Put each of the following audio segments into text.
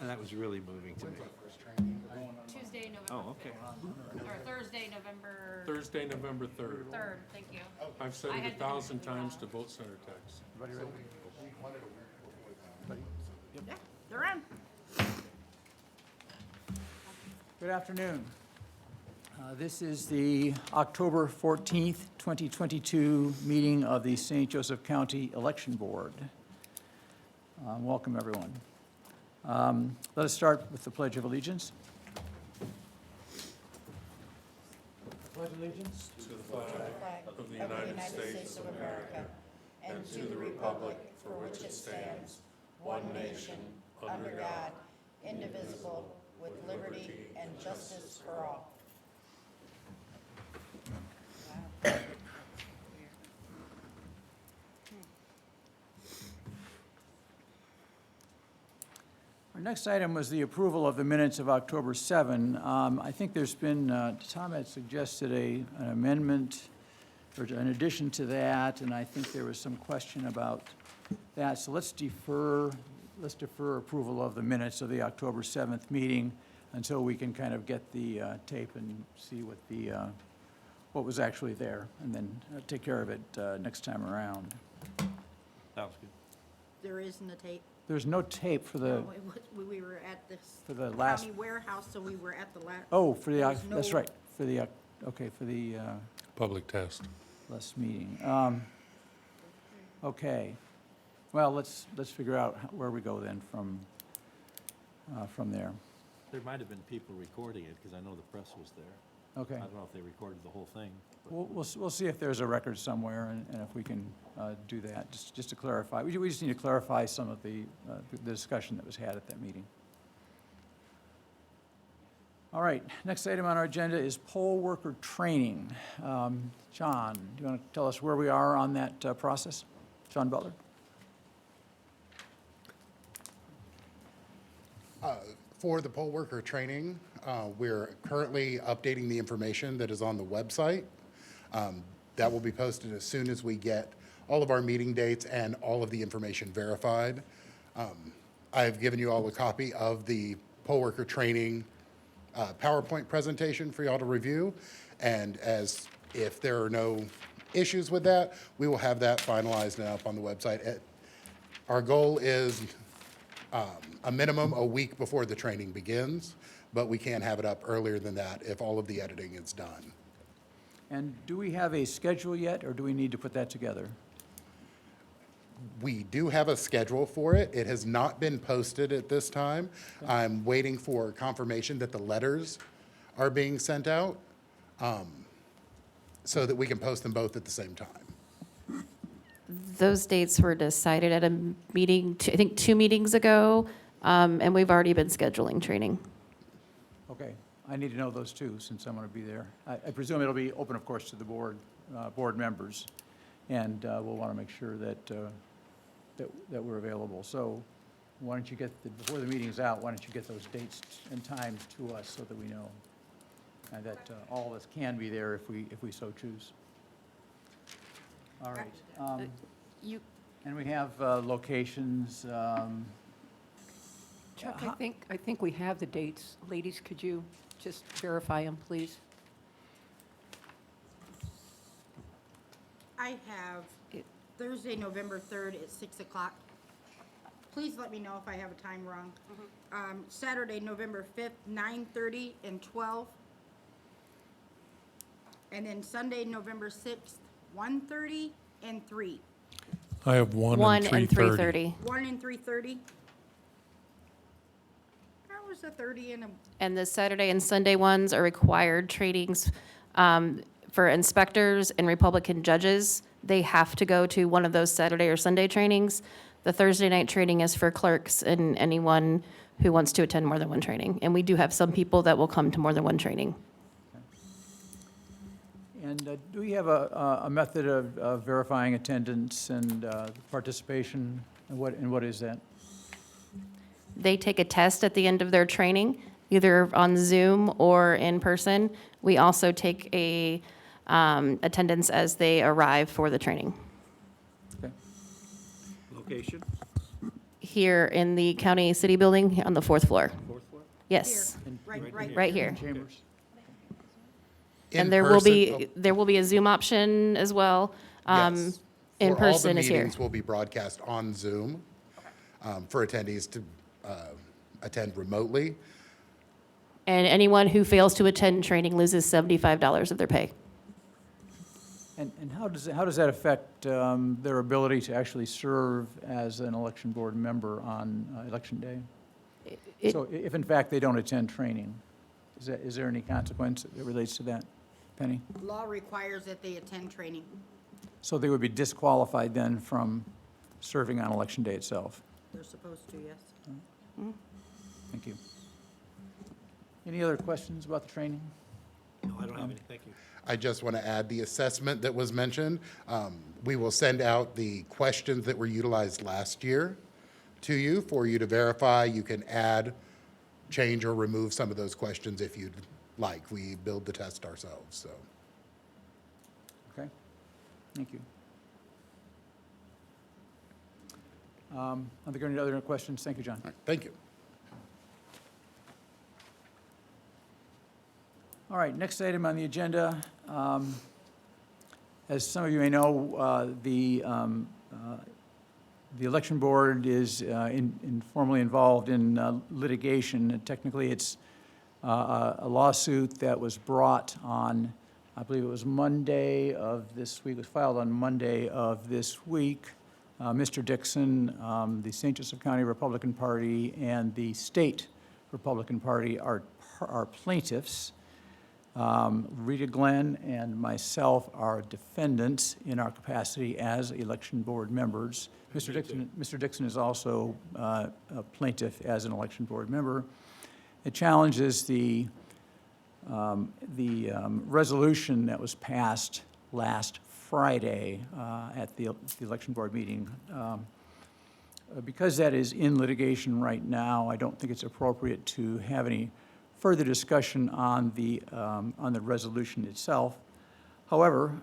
And that was really moving to me. Tuesday, November Oh, okay. 5th. Or Thursday, November Thursday, November 3rd. 3rd. Thank you. I've said I it had to 1,000 do, times to vote center tax. Yeah, they're on. Good afternoon. This is the October 14th, 2022 meeting of the St. Joseph County Election Board. Welcome, everyone. Let us start with the Pledge of Allegiance. Pledge allegiance To the flag of the United States of America and to the republic for which it stands, one nation, under God, indivisible, with liberty and justice for all. Our next item was the approval of the minutes of October 7. I think there's been, Tom had suggested an amendment or an addition to that, and I think there was some question about that. So let's defer approval of the minutes of the October 7th meeting until we can kind of get the tape and see what was actually there, and then take care of it next time around. Sounds good. There isn't a tape. There's no tape for the, No, it was, we were at this for the last, county warehouse, so we were at the last. oh, for the, There's that's no- right, for the, okay, for the public test. last meeting. Okay. Well, let's figure out where we go then from there. There might have been people recording it, because I know the press was there. Okay. I don't know if they recorded the whole thing. but- We'll see if there's a record somewhere and if we can do that, just to clarify. We just need to clarify some of the discussion that was had at that meeting. All right, next item on our agenda is poll worker training. John, do you want to tell us where we are on that process? John Butler? For the poll worker training, we're currently updating the information that is on the website. That will be posted as soon as we get all of our meeting dates and all of the information verified. I've given you all a copy of the poll worker training PowerPoint presentation for y'all to review. And if there are no issues with that, we will have that finalized and up on the website. Our goal is a minimum a week before the training begins, but we can have it up earlier than that if all of the editing is done. And do we have a schedule yet, or do we need to put that together? We do have a schedule for it. It has not been posted at this time. I'm waiting for confirmation that the letters are being sent out so that we can post them both at the same time. Those dates were decided at a meeting, I think 2 meetings ago, and we've already been scheduling training. Okay, I need to know those too, since I'm going to be there. I presume it'll be open, of course, to the board members, and we'll want to make sure that we're available. So why don't you before the meeting's out, why don't you get those dates and times to us so that we know, and that all of us can be there if we so choose. All right. You, And we have locations. Chuck, I think we have the dates. Ladies, could you just verify them, please? I have Thursday, November 3rd at 6 o'clock. Please let me know if I have a time wrong. Saturday, November 5th, 9:30 and 12. And then Sunday, November 6th, 1:30 and 3. I have 1 1 and and 3:30. 1 and 3:30. That was a 30 and a, and the Saturday and Sunday ones are required trainings for inspectors and Republican judges. They have to go to one of those Saturday or Sunday trainings. The Thursday night training is for clerks and anyone who wants to attend more than one training. And we do have some people that will come to more than one training. And do we have a method of verifying attendance and participation? And what is that? They take a test at the end of their training, either on Zoom or in person. We also take a attendance as they arrive for the training. Okay. Location? here in the county city building on the 4th floor. Fourth floor? Yes, right here. Chambers? In And there will person- be a Zoom option as well. Yes. In For all the person is here. meetings will be broadcast on Zoom for attendees to attend remotely. And anyone who fails to attend training loses $75 of their pay. And how does that affect their ability to actually serve as an election board member on election day? It- So if in fact they don't attend training, is there any consequence that relates to that, Penny? Law requires that they attend training. So they would be disqualified then from serving on election day itself? They're supposed to, yes. Thank you. Any other questions about the training? No, I don't have any, thank you. I just want to add the assessment that was mentioned. We will send out the questions that were utilized last year to you for you to verify. You can add, change, or remove some of those questions if you'd like. We build the test ourselves, so. Okay, thank you. Are there any other questions? Thank you, John. All right, thank you. All right, next item on the agenda. As some of you may know, the election board is informally involved in litigation. Technically, it's a lawsuit that was brought on, I believe it was Monday of this week, it was filed on Monday of this week. Mr. Dixon, the St. Joseph County Republican Party, and the state Republican Party are plaintiffs. Rita Glenn and myself are defendants in our capacity as election board members. Mr. Dixon is also a plaintiff as an election board member. It challenges the resolution that was passed last Friday at the election board meeting. Because that is in litigation right now, I don't think it's appropriate to have any further discussion on the resolution itself. However,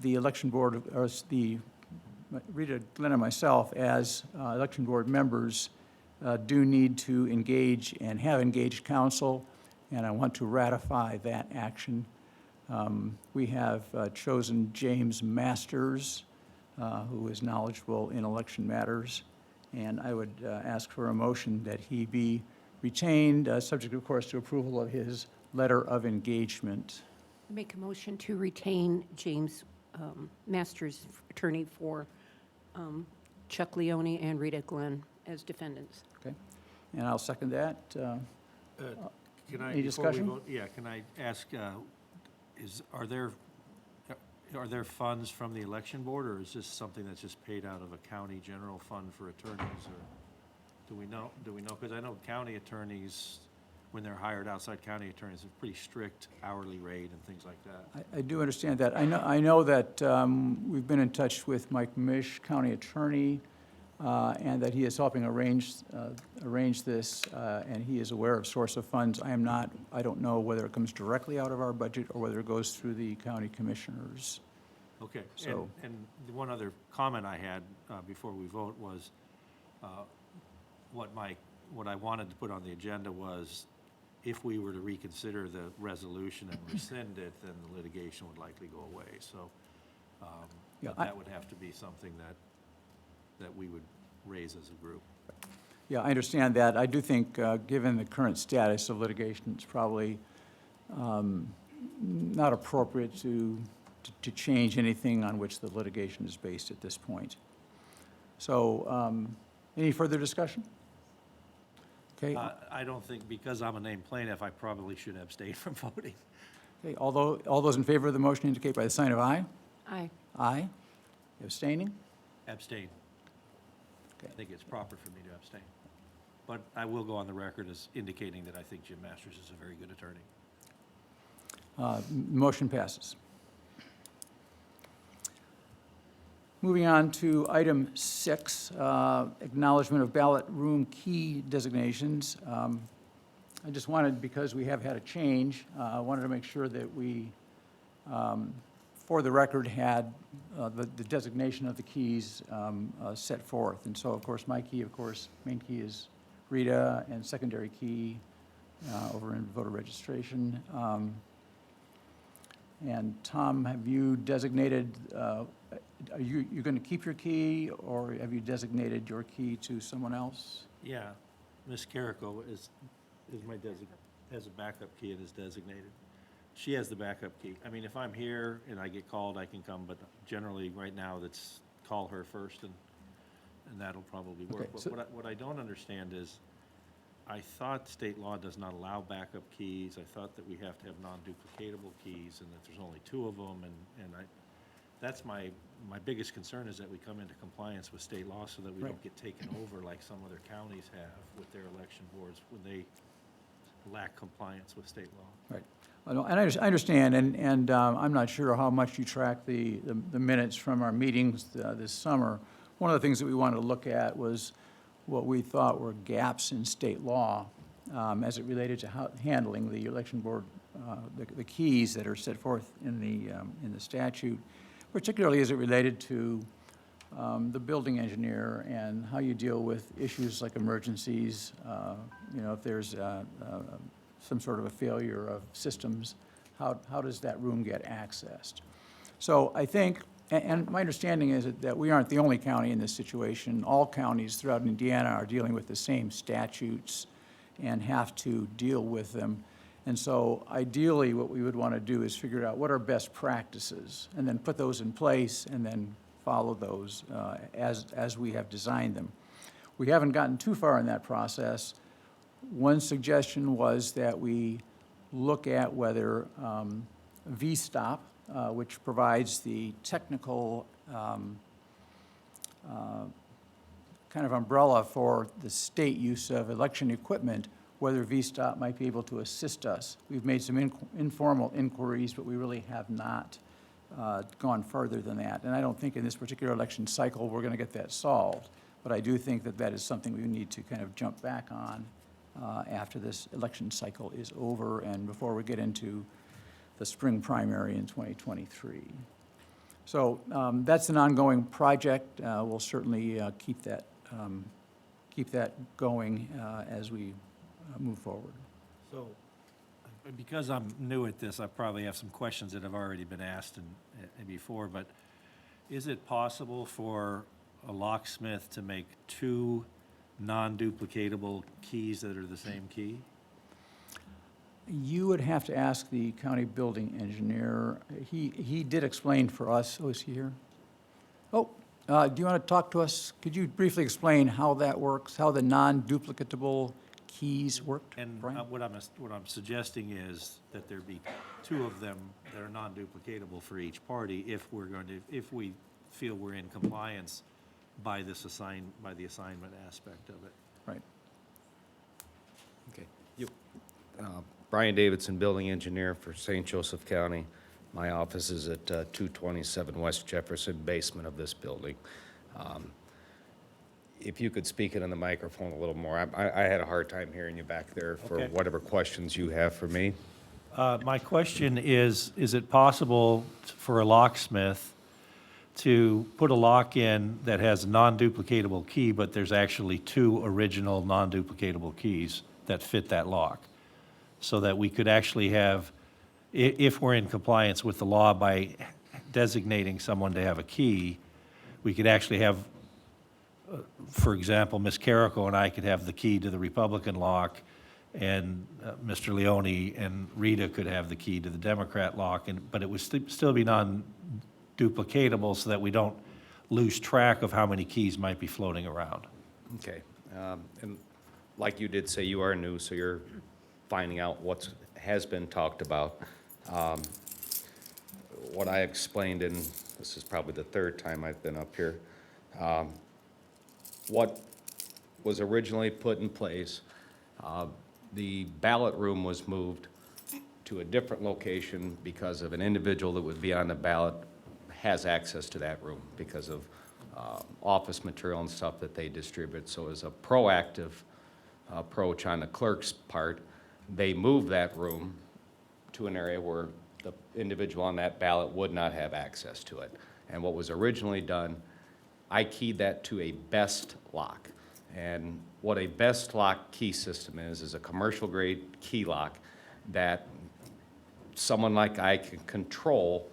the election board, or Rita Glenn and myself, as election board members, do need to engage and have engaged counsel, and I want to ratify that action. We have chosen James Masters, who is knowledgeable in election matters, and I would ask for a motion that he be retained, subject, of course, to approval of his letter of engagement. Make a motion to retain James Masters, attorney for Chuck Leone and Rita Glenn as defendants. Okay, and I'll second that. Can I, Any before we discussion? vote, yeah, can I ask, are there funds from the election board, or is this something that's just paid out of a county general fund for attorneys, or do we know? Because I know county attorneys, when they're hired outside county attorneys, have pretty strict hourly rate and things like that. I do understand that. I know that we've been in touch with Mike Mish, county attorney, and that he is helping arrange this, and he is aware of source of funds. I am not. I don't know whether it comes directly out of our budget or whether it goes through the county commissioners. Okay, So- and the one other comment I had before we vote was, what I wanted to put on the agenda was, if we were to reconsider the resolution and rescind it, then the litigation would likely go away. So, Yeah, but that would have to be something that we would raise as a group. Yeah, I understand that. I do think, given the current status of litigation, it's probably not appropriate to change anything on which the litigation is based at this point. So, any further discussion? Okay, I don't think, because I'm a named plaintiff, I probably should abstain from voting. okay, all those in favor of the motion indicate by the sign of aye. Aye. Aye. Abstaining? Abstain. Okay. I think it's proper for me to abstain. But I will go on the record as indicating that I think Jim Masters is a very good attorney. Motion passes. Moving on to item 6, acknowledgement of ballot room key designations. I just wanted, because we have had a change, I wanted to make sure that we for the record, had the designation of the keys set forth. And so, of course, my key, main key is Rita, and secondary key over in voter registration. And Tom, have you designated, are you going to keep your key, or have you designated your key to someone else? Yeah, Ms. Carrico is has a backup key and is designated. She has the backup key. I mean, if I'm here and I get called, I can come, but generally, right now, let's call her first, and that'll probably work. Okay, But so- what I don't understand is, I thought state law does not allow backup keys. I thought that we have to have non-duplicatable keys, and that there's only 2 of them, and that's my biggest concern, is that we come into compliance with state law so that we Right. don't get taken over like some other counties have with their election boards when they lack compliance with state law. Right. And I understand, and I'm not sure how much you track the minutes from our meetings this summer. One of the things that we wanted to look at was what we thought were gaps in state law as it related to handling the election board, the keys that are set forth in the statute, particularly as it related to the building engineer and how you deal with issues like emergencies, if there's some sort of a failure of systems, how does that room get accessed? So I think, and my understanding is that we aren't the only county in this situation. All counties throughout Indiana are dealing with the same statutes and have to deal with them. And so ideally, what we would want to do is figure out what are best practices, and then put those in place, and then follow those as we have designed them. We haven't gotten too far in that process. One suggestion was that we look at whether VStop, which provides the technical kind of umbrella for the state use of election equipment, whether VStop might be able to assist us. We've made some informal inquiries, but we really have not gone further than that. And I don't think in this particular election cycle we're going to get that solved. But I do think that that is something we need to kind of jump back on after this election cycle is over and before we get into the spring primary in 2023. So that's an ongoing project. We'll certainly keep that going as we move forward. So, because I'm new at this, I probably have some questions that have already been asked and before, but is it possible for a locksmith to make 2 non-duplicatable keys that are the same key? You would have to ask the county building engineer. He did explain for us. Oh, is he here? Oh, do you want to talk to us? Could you briefly explain how that works, how the non-duplicatable keys worked, And Brian? what I'm suggesting is that there be 2 of them that are non-duplicatable for each party if we feel we're in compliance by the assignment aspect of it. Right. Okay. Brian Davidson, building engineer for St. Joseph County. My office is at 227 West Jefferson, basement of this building. If you could speak it in the microphone a little more. I had a hard time hearing you back there for Okay. whatever questions you have for me. My question is it possible for a locksmith to put a lock in that has a non-duplicatable key, but there's actually 2 original non-duplicatable keys that fit that lock? So that we could actually have, if we're in compliance with the law by designating someone to have a key, we could actually have, for example, Ms. Carrico and I could have the key to the Republican lock, and Mr. Leone and Rita could have the key to the Democrat lock, but it would still be non-duplicatable so that we don't lose track of how many keys might be floating around. Okay. And like you did say, you are new, so you're finding out what has been talked about. What I explained, and this is probably the 3rd time I've been up here, what was originally put in place, the ballot room was moved to a different location because of an individual that would be on the ballot has access to that room because of office material and stuff that they distribute. So as a proactive approach on the clerk's part, they moved that room to an area where the individual on that ballot would not have access to it. And what was originally done, I keyed that to a best lock. And what a best lock key system is a commercial grade key lock that someone like I can control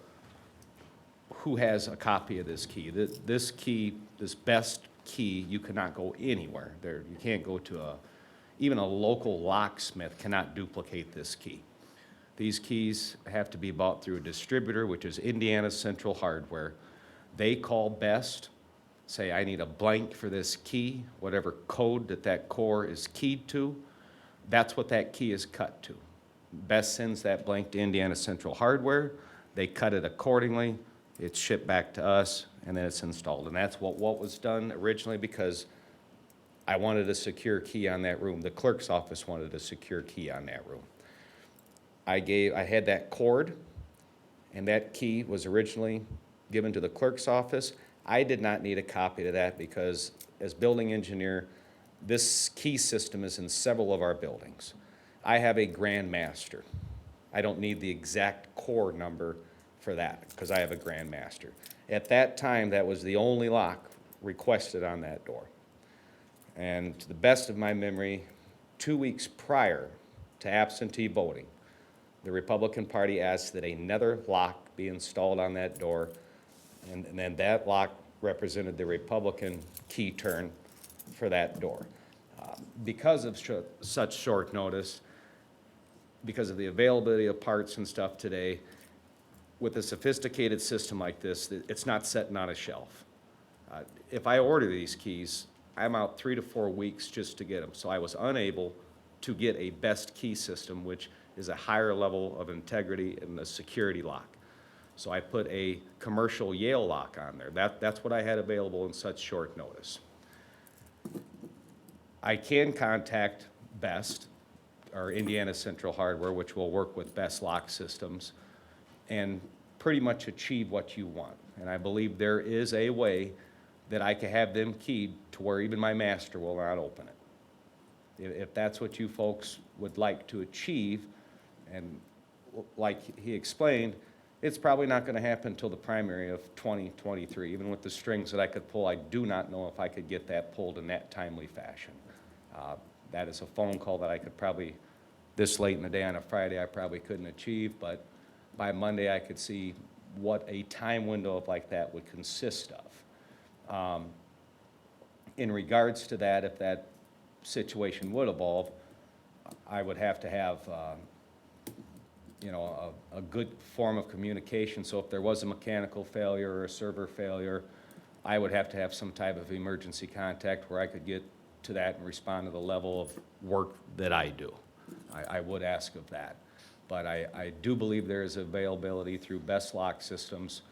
who has a copy of this key. This key, this best key, you cannot go anywhere. You can't go to even a local locksmith cannot duplicate this key. These keys have to be bought through a distributor, which is Indiana Central Hardware. They call Best, say, I need a blank for this key, whatever code that core is keyed to, that's what that key is cut to. Best sends that blank to Indiana Central Hardware, they cut it accordingly, it's shipped back to us, and then it's installed. And that's what was done originally because I wanted a secure key on that room. The clerk's office wanted a secure key on that room. I had that cord, and that key was originally given to the clerk's office. I did not need a copy of that because as building engineer, this key system is in several of our buildings. I have a Grand Master. I don't need the exact core number for that because I have a Grand Master. At that time, that was the only lock requested on that door. And to the best of my memory, 2 weeks prior to absentee voting, the Republican Party asked that another lock be installed on that door, and then that lock represented the Republican key turn for that door. Because of such short notice, because of the availability of parts and stuff today, with a sophisticated system like this, it's not sitting on a shelf. If I order these keys, I'm out 3 to 4 weeks just to get them. So I was unable to get a best key system, which is a higher level of integrity and a security lock. So I put a commercial Yale lock on there. That's what I had available in such short notice. I can contact Best, or Indiana Central Hardware, which will work with Best lock systems, and pretty much achieve what you want. And I believe there is a way that I can have them keyed to where even my master will not open it. If that's what you folks would like to achieve, and like he explained, it's probably not going to happen until the primary of 2023. Even with the strings that I could pull, I do not know if I could get that pulled in that timely fashion. That is a phone call that I could probably, this late in the day on a Friday, I probably couldn't achieve, but by Monday I could see what a time window like that would consist of. In regards to that, if that situation would evolve, I would have to have a good form of communication. So if there was a mechanical failure or a server failure, I would have to have some type of emergency contact where I could get to that and respond to the level of work that I do. I would ask of that. But I do believe there is availability through Best Lock Systems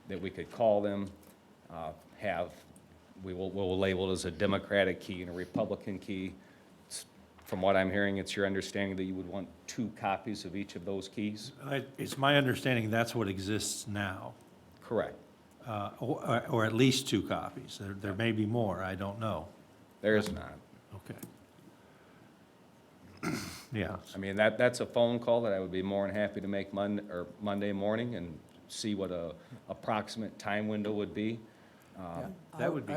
that we could call them, we'll label it as a Democratic key and a Republican key. From what I'm hearing, it's your understanding that you would want 2 copies of each of those keys? It's my understanding that's what exists now, Correct. or at least 2 copies. There may be more, I don't know. There is not. Okay. Yeah. I mean, that's a phone call that I would be more than happy to make Monday morning and see what a approximate time window would be. That would be.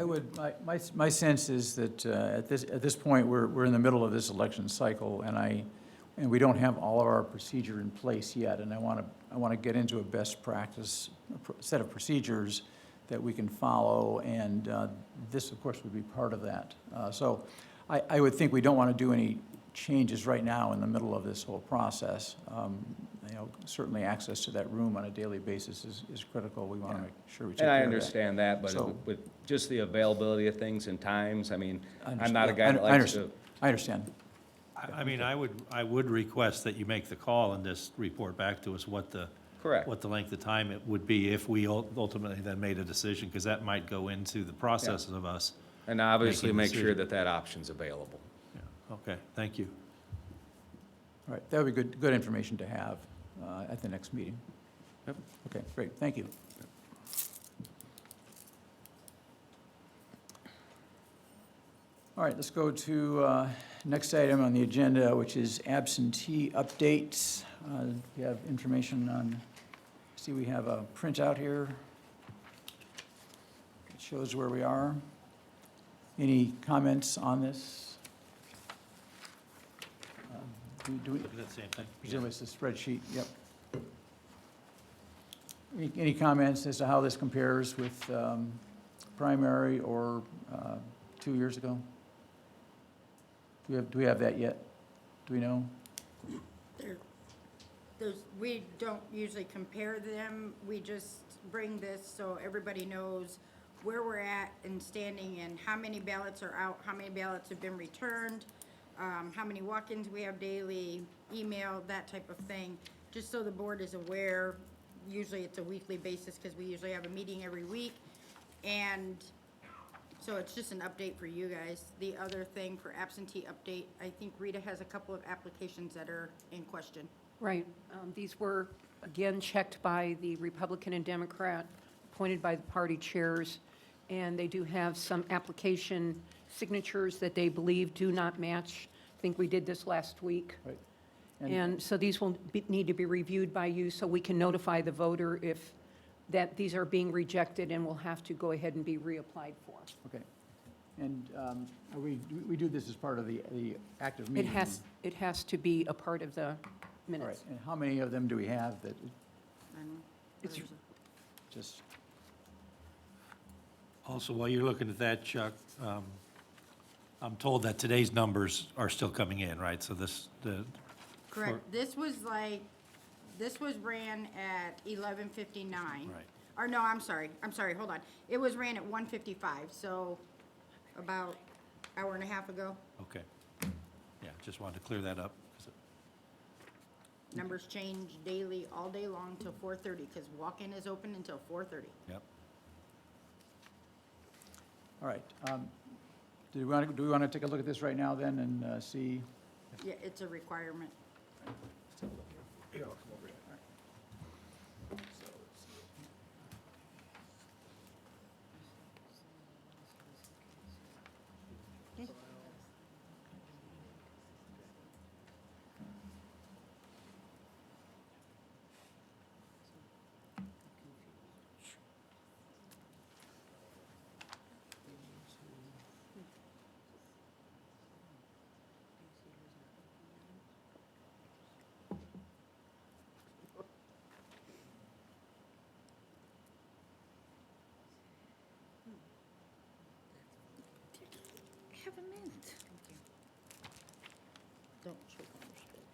My sense is that at this point, we're in the middle of this election cycle, and we don't have all of our procedure in place yet, and I want to get into a best practice set of procedures that we can follow, and this, of course, would be part of that. So I would think we don't want to do any changes right now in the middle of this whole process. Certainly access to that room on a daily basis is critical. We want to make sure we take care of that. And I understand that, but So- with just the availability of things and times, I mean, I'm not a guy that likes to. I understand. I mean, I would request that you make the call and just report back to us what the Correct. what the length of time it would be if we ultimately then made a decision, because that might go into the process of us. And obviously making a make sure decision. that option's available. Yeah. Okay, thank you. All right, that would be good information to have at the next meeting. Yep. Okay, great, thank you. All right, let's go to next item on the agenda, which is absentee updates. Do you have information on See, we have a printout here. It shows where we are. Any comments on this? Do we, Look at that same thing. presume it's a spreadsheet, yep. Any comments as to how this compares with primary or 2 years ago? Do we have that yet? Do we know? We don't usually compare them, we just bring this so everybody knows where we're at and standing and how many ballots are out, how many ballots have been returned, how many walk-ins we have daily, email, that type of thing, just so the board is aware. Usually it's a weekly basis because we usually have a meeting every week, and so it's just an update for you guys. The other thing for absentee update, I think Rita has a couple of applications that are in question. Right. These were, again, checked by the Republican and Democrat, appointed by the party chairs, and they do have some application signatures that they believe do not match. I think we did this last week. Right. And so these will need to be reviewed by you so we can notify the voter if that these are being rejected and will have to go ahead and be reapplied for. Okay. And we do this as part of the active meeting? It has to be a part of the All right. minutes. And how many of them do we have that I don't know. It's- There's just, Also, while you're looking at that, Chuck, I'm told that today's numbers are still coming in, right? So Correct. This was ran at 11:59. Right. Or no, I'm sorry, hold on. It was ran at 1:55, so about hour and a half ago. Okay. Yeah, just wanted to clear that up. Numbers change daily, all day long till 4:30, because walk-in is open until 4:30. Yep. all right. Do we want to take a look at this right now then and see? Yeah, it's a requirement. Here, I'll come over here. All right. Have a minute. Don't choke on your spit.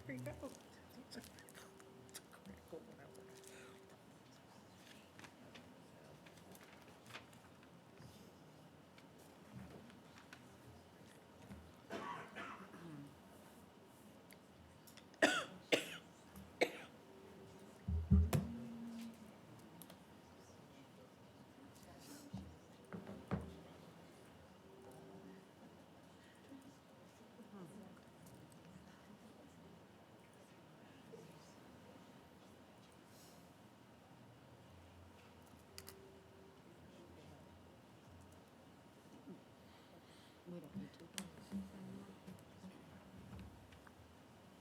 There you go. We don't need to.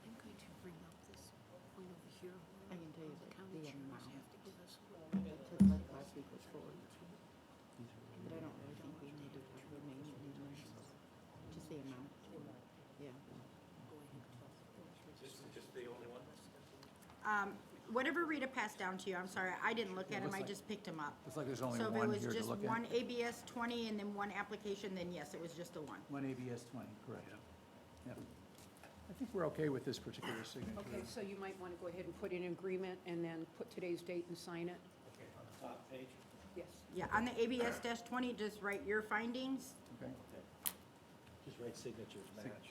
I'm going to bring up this point over here. I can tell you that the amount. Have to give us Like last week was 4. But I don't really think we need to remain in these. Just the amount. Yeah. Just the only one? Whatever Rita passed down to you, I'm sorry, I didn't look at them, I just picked them up. Looks like there's only So if one it here was to just look at. one ABS 20 and then one application, then yes, it was just the one. One ABS 20, correct. Yep. I think we're okay with this particular signature. Okay, so you might want to go ahead and put in agreement and then put today's date and sign it? Okay, on the top page? Yes. Yeah, on the ABS-20, just write your findings. Okay. Just write signatures match.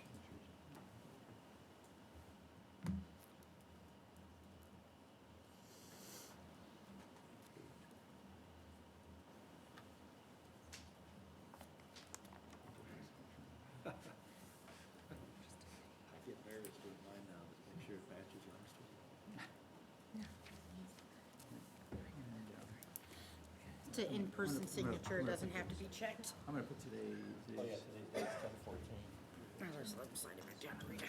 I get nervous doing mine now, just make sure it matches yours. an in-person signature, it doesn't have to be checked. I'm going to put today's. Oh, yeah, today's date's 10/14. Now, there's the side of my generator.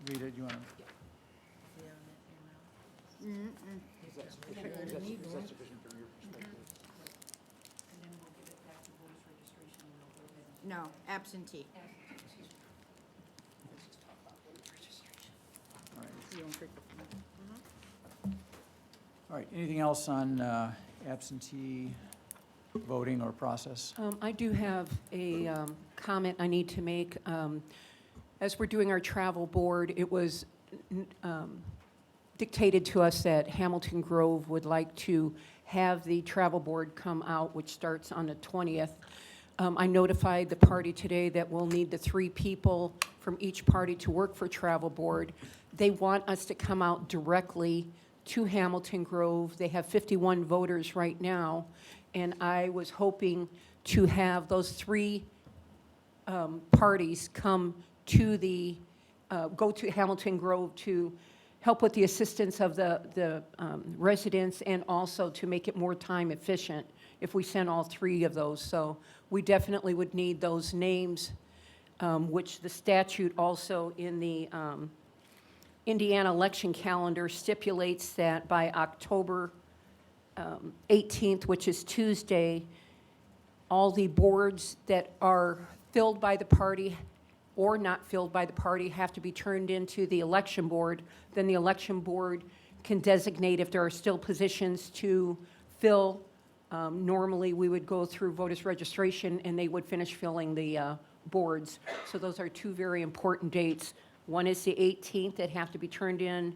Rita, do you want to? No, absentee. All right, anything else on absentee voting or process? I do have a comment I need to make. As we're doing our travel board, it was dictated to us that Hamilton Grove would like to have the travel board come out, which starts on the 20th. I notified the party today that we'll need the 3 people from each party to work for travel board. They want us to come out directly to Hamilton Grove. They have 51 voters right now, and I was hoping to have those 3 parties come to the, go to Hamilton Grove to help with the assistance of the residents and also to make it more time efficient if we send all 3 of those. So we definitely would need those names, which the statute also in the Indiana election calendar stipulates that by October 18th, which is Tuesday, all the boards that are filled by the party or not filled by the party have to be turned into the election board. Then the election board can designate if there are still positions to fill. Normally, we would go through voters registration and they would finish filling the boards. So those are 2 very important dates. One is the 18th that have to be turned in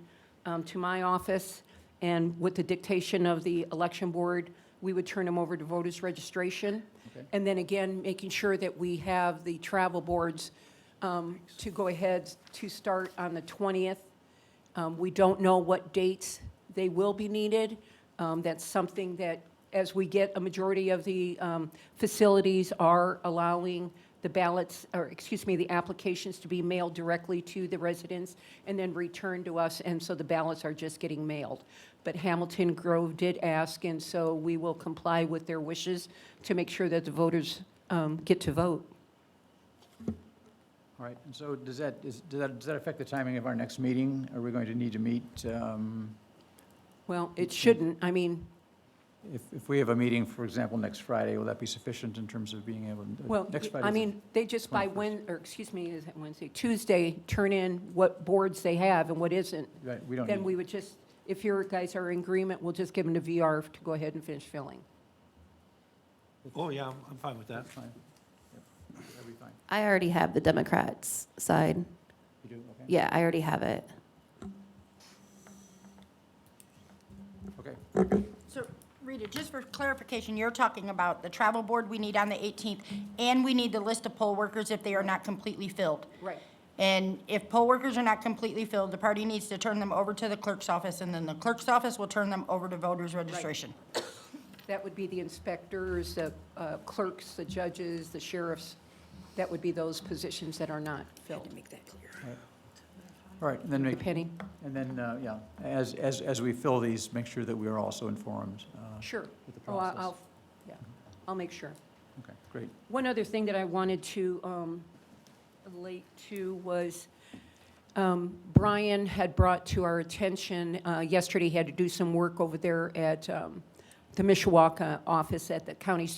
to my office, and with the dictation of the election board, we would turn them over to voters registration. Okay. And then again, making sure that we have the travel boards to go ahead to start on the 20th. We don't know what dates they will be needed. That's something that, as we get a majority of the facilities are allowing the ballots, or excuse me, the applications to be mailed directly to the residents and then returned to us, and so the ballots are just getting mailed. But Hamilton Grove did ask, and so we will comply with their wishes to make sure that the voters get to vote. All right, and so does that affect the timing of our next meeting? Are we going to need to meet, Well, it shouldn't. I mean, if we have a meeting, for example, next Friday, will that be sufficient in terms of being able, well, next Friday? I mean, they just by 21st. is it Wednesday? Tuesday, turn in what boards they have and what isn't. Right, we don't Then need, we would just, if your guys are in agreement, we'll just give them to VR to go ahead and finish filling. Oh, yeah, I'm fine with that. that's fine. Yep, that'll be fine. I already have the Democrats' side. You do, okay? Yeah, I already have it. Okay. So, Rita, just for clarification, you're talking about the travel board we need on the 18th, and we need the list of poll workers if they are not completely filled. Right. And if poll workers are not completely filled, the party needs to turn them over to the clerk's office, and then the clerk's office will turn them over to voters registration. That would be the inspectors, the clerks, the judges, the sheriffs. That would be those positions that are not filled. Make that clear. All right, and then make, Penny? and then, yeah, as we fill these, make sure that we are also informed. Sure. With the Oh, process. I'll make sure. Okay, great. One other thing that I wanted to relate to was Brian had brought to our attention, yesterday he had to do some work over there at the Mishawaka office at the county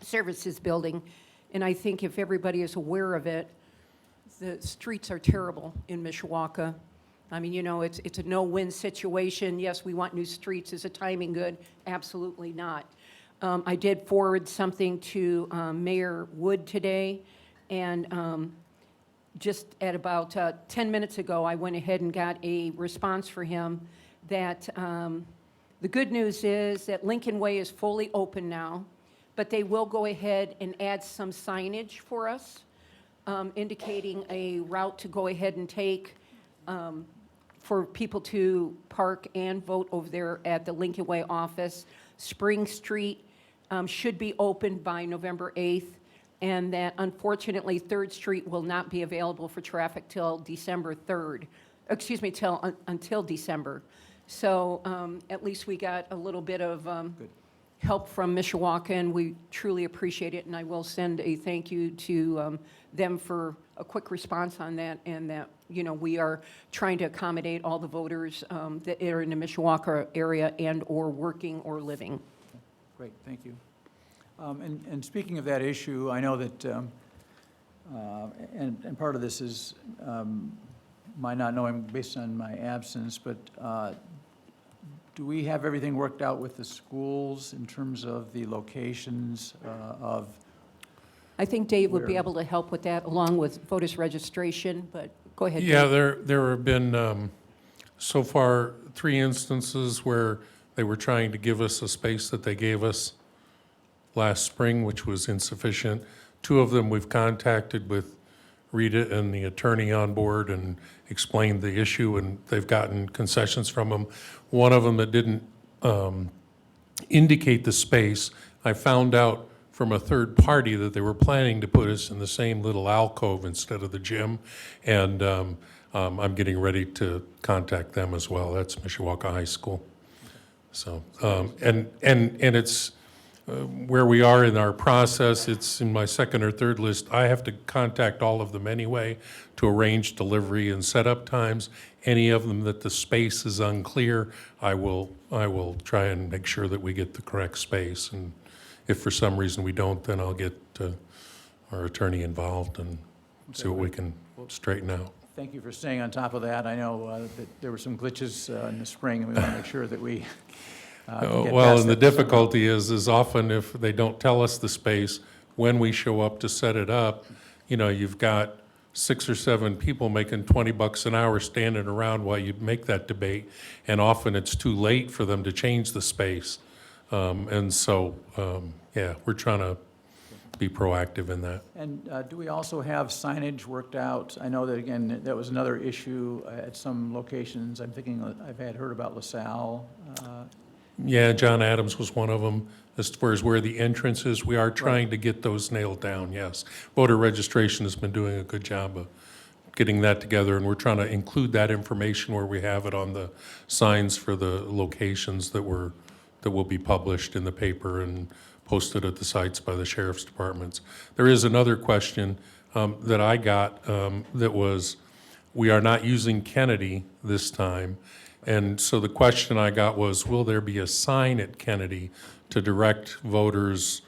services building. And I think if everybody is aware of it, the streets are terrible in Mishawaka. I mean, you know, it's a no-win situation. Yes, we want new streets. Is the timing good? Absolutely not. I did forward something to Mayor Wood today, and just at about 10 minutes ago, I went ahead and got a response for him that the good news is that Lincoln Way is fully open now, but they will go ahead and add some signage for us, indicating a route to go ahead and take for people to park and vote over there at the Lincoln Way office. Spring Street should be open by November 8th, and that unfortunately 3rd Street will not be available for traffic till December 3rd. Excuse me, until December. So at least we got a little bit of help from Mishawaka, and we truly appreciate it. And I will send a thank you to them for a quick response on that, and that, you know, we are trying to accommodate all the voters that are in the Mishawaka area and/or working or living. Great, thank you. And speaking of that issue, I know that, and part of this is my not knowing based on my absence, but do we have everything worked out with the schools in terms of the locations of? I think Dave would be Where? able to help with that, along with voters registration, but go ahead, Dave. Yeah, there have been, so far, 3 instances where they were trying to give us a space that they gave us last spring, which was insufficient. 2 of them we've contacted with Rita and the attorney on board and explained the issue, and they've gotten concessions from them. One of them that didn't indicate the space, I found out from a third party that they were planning to put us in the same little alcove instead of the gym, and I'm getting ready to contact them as well. That's Mishawaka High School. So, and it's where we are in our process, it's in my second or third list. I have to contact all of them anyway to arrange delivery and setup times. Any of them that the space is unclear, I will try and make sure that we get the correct space. And if for some reason we don't, then I'll get our attorney involved and see what we can straighten out. Thank you for staying on top of that. I know that there were some glitches in the spring, and we want to make sure that we can get Well, past and the that. difficulty is often if they don't tell us the space, when we show up to set it up, you know, you've got 6 or 7 people making $20 an hour standing around while you make that debate, and often it's too late for them to change the space. And so, yeah, we're trying to be proactive in that. And do we also have signage worked out? I know that, again, that was another issue at some locations. I'm thinking, I've heard about LaSalle. Yeah, John Adams was one of them. As far as where the entrance is, we are trying to get those nailed down, yes. Voter registration has been doing a good job of getting that together, and we're trying to include that information where we have it on the signs for the locations that will be published in the paper and posted at the sites by the sheriff's departments. There is another question that I got that was, we are not using Kennedy this time. And so the question I got was, will there be a sign at Kennedy to direct voters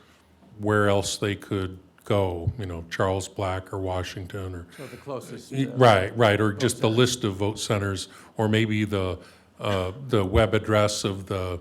where else they could go? You know, Charles Black or Washington or. So the closest. Right, or just the list of vote centers, or maybe the web address of the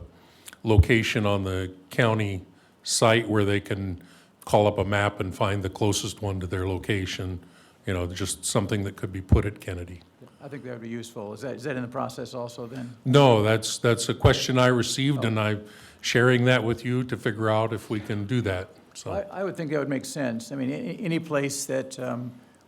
location on the county site where they can call up a map and find the closest one to their location, you know, just something that could be put at Kennedy. I think that would be useful. Is that in the process also then? No, that's a question I received, and I'm sharing that with you to figure out if we can do that, so. I would think that would make sense. I mean, any place that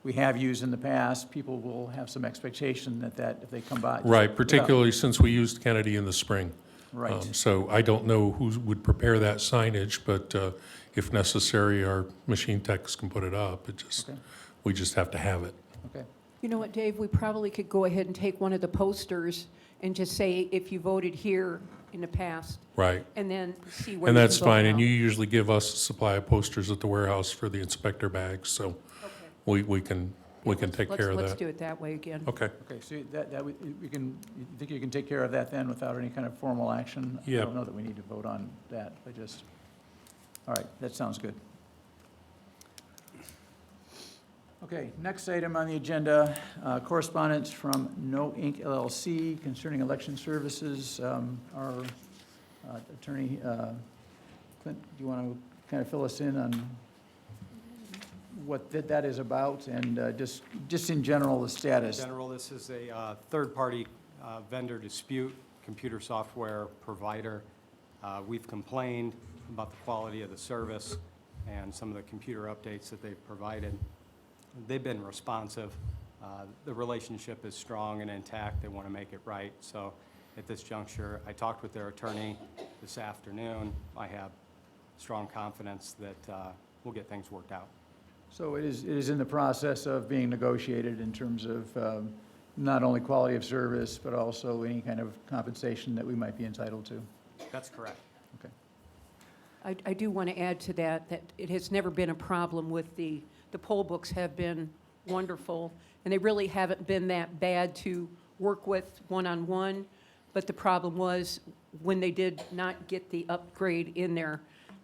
we have used in the past, people will have some expectation that if they come by. Right, particularly since we used Kennedy in the spring. Right. So I don't know who would prepare that signage, but if necessary, our machine techs can put it up. Okay. We just have to have it. Okay. You know what, Dave, we probably could go ahead and take one of the posters and just say, if you voted here in the past, Right. and then see where And you that's can vote fine, and now. you usually give us a supply of posters at the warehouse for the inspector bags, so Okay. we can take care of Let's that. do it that way again. Okay, Okay, so you think you can take care of that then without any kind of formal action? I Yeah. don't know that we need to vote on that, but just, all right, that sounds good. Okay, next item on the agenda, correspondence from No Inc. LLC concerning election services. Our attorney, Clint, do you want to kind of fill us in on what that is about and just in general, the In status? general, this is a third-party vendor dispute, computer software provider. We've complained about the quality of the service and some of the computer updates that they've provided. They've been responsive. The relationship is strong and intact. They want to make it right. So at this juncture, I talked with their attorney this afternoon. I have strong confidence that we'll get things worked out. So it is in the process of being negotiated in terms of not only quality of service, but also any kind of compensation that we might be entitled to. That's correct. Okay. I do want to add to that, that it has never been a problem with the poll books have been wonderful, and they really haven't been that bad to work with one-on-one, but the problem was when they did not get the upgrade in there,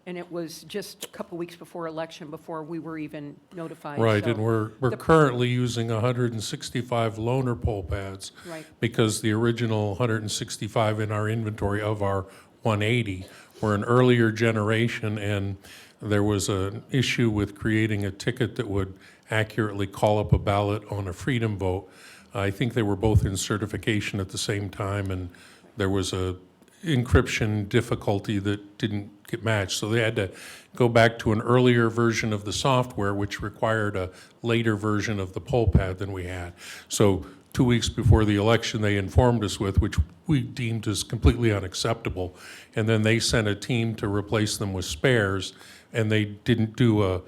and it was just a couple weeks before election, before we were even notified. Right, So and we're the- currently using 165 loaner pole pads. Right. Because the original 165 in our inventory of our 180 were an earlier generation, and there was an issue with creating a ticket that would accurately call up a ballot on a freedom vote. I think they were both in certification at the same time, and there was a encryption difficulty that didn't get matched. So they had to go back to an earlier version of the software, which required a later version of the poll pad than we had. So 2 weeks before the election, they informed us with, which we deemed as completely unacceptable. And then they sent a team to replace them with spares, and they didn't do a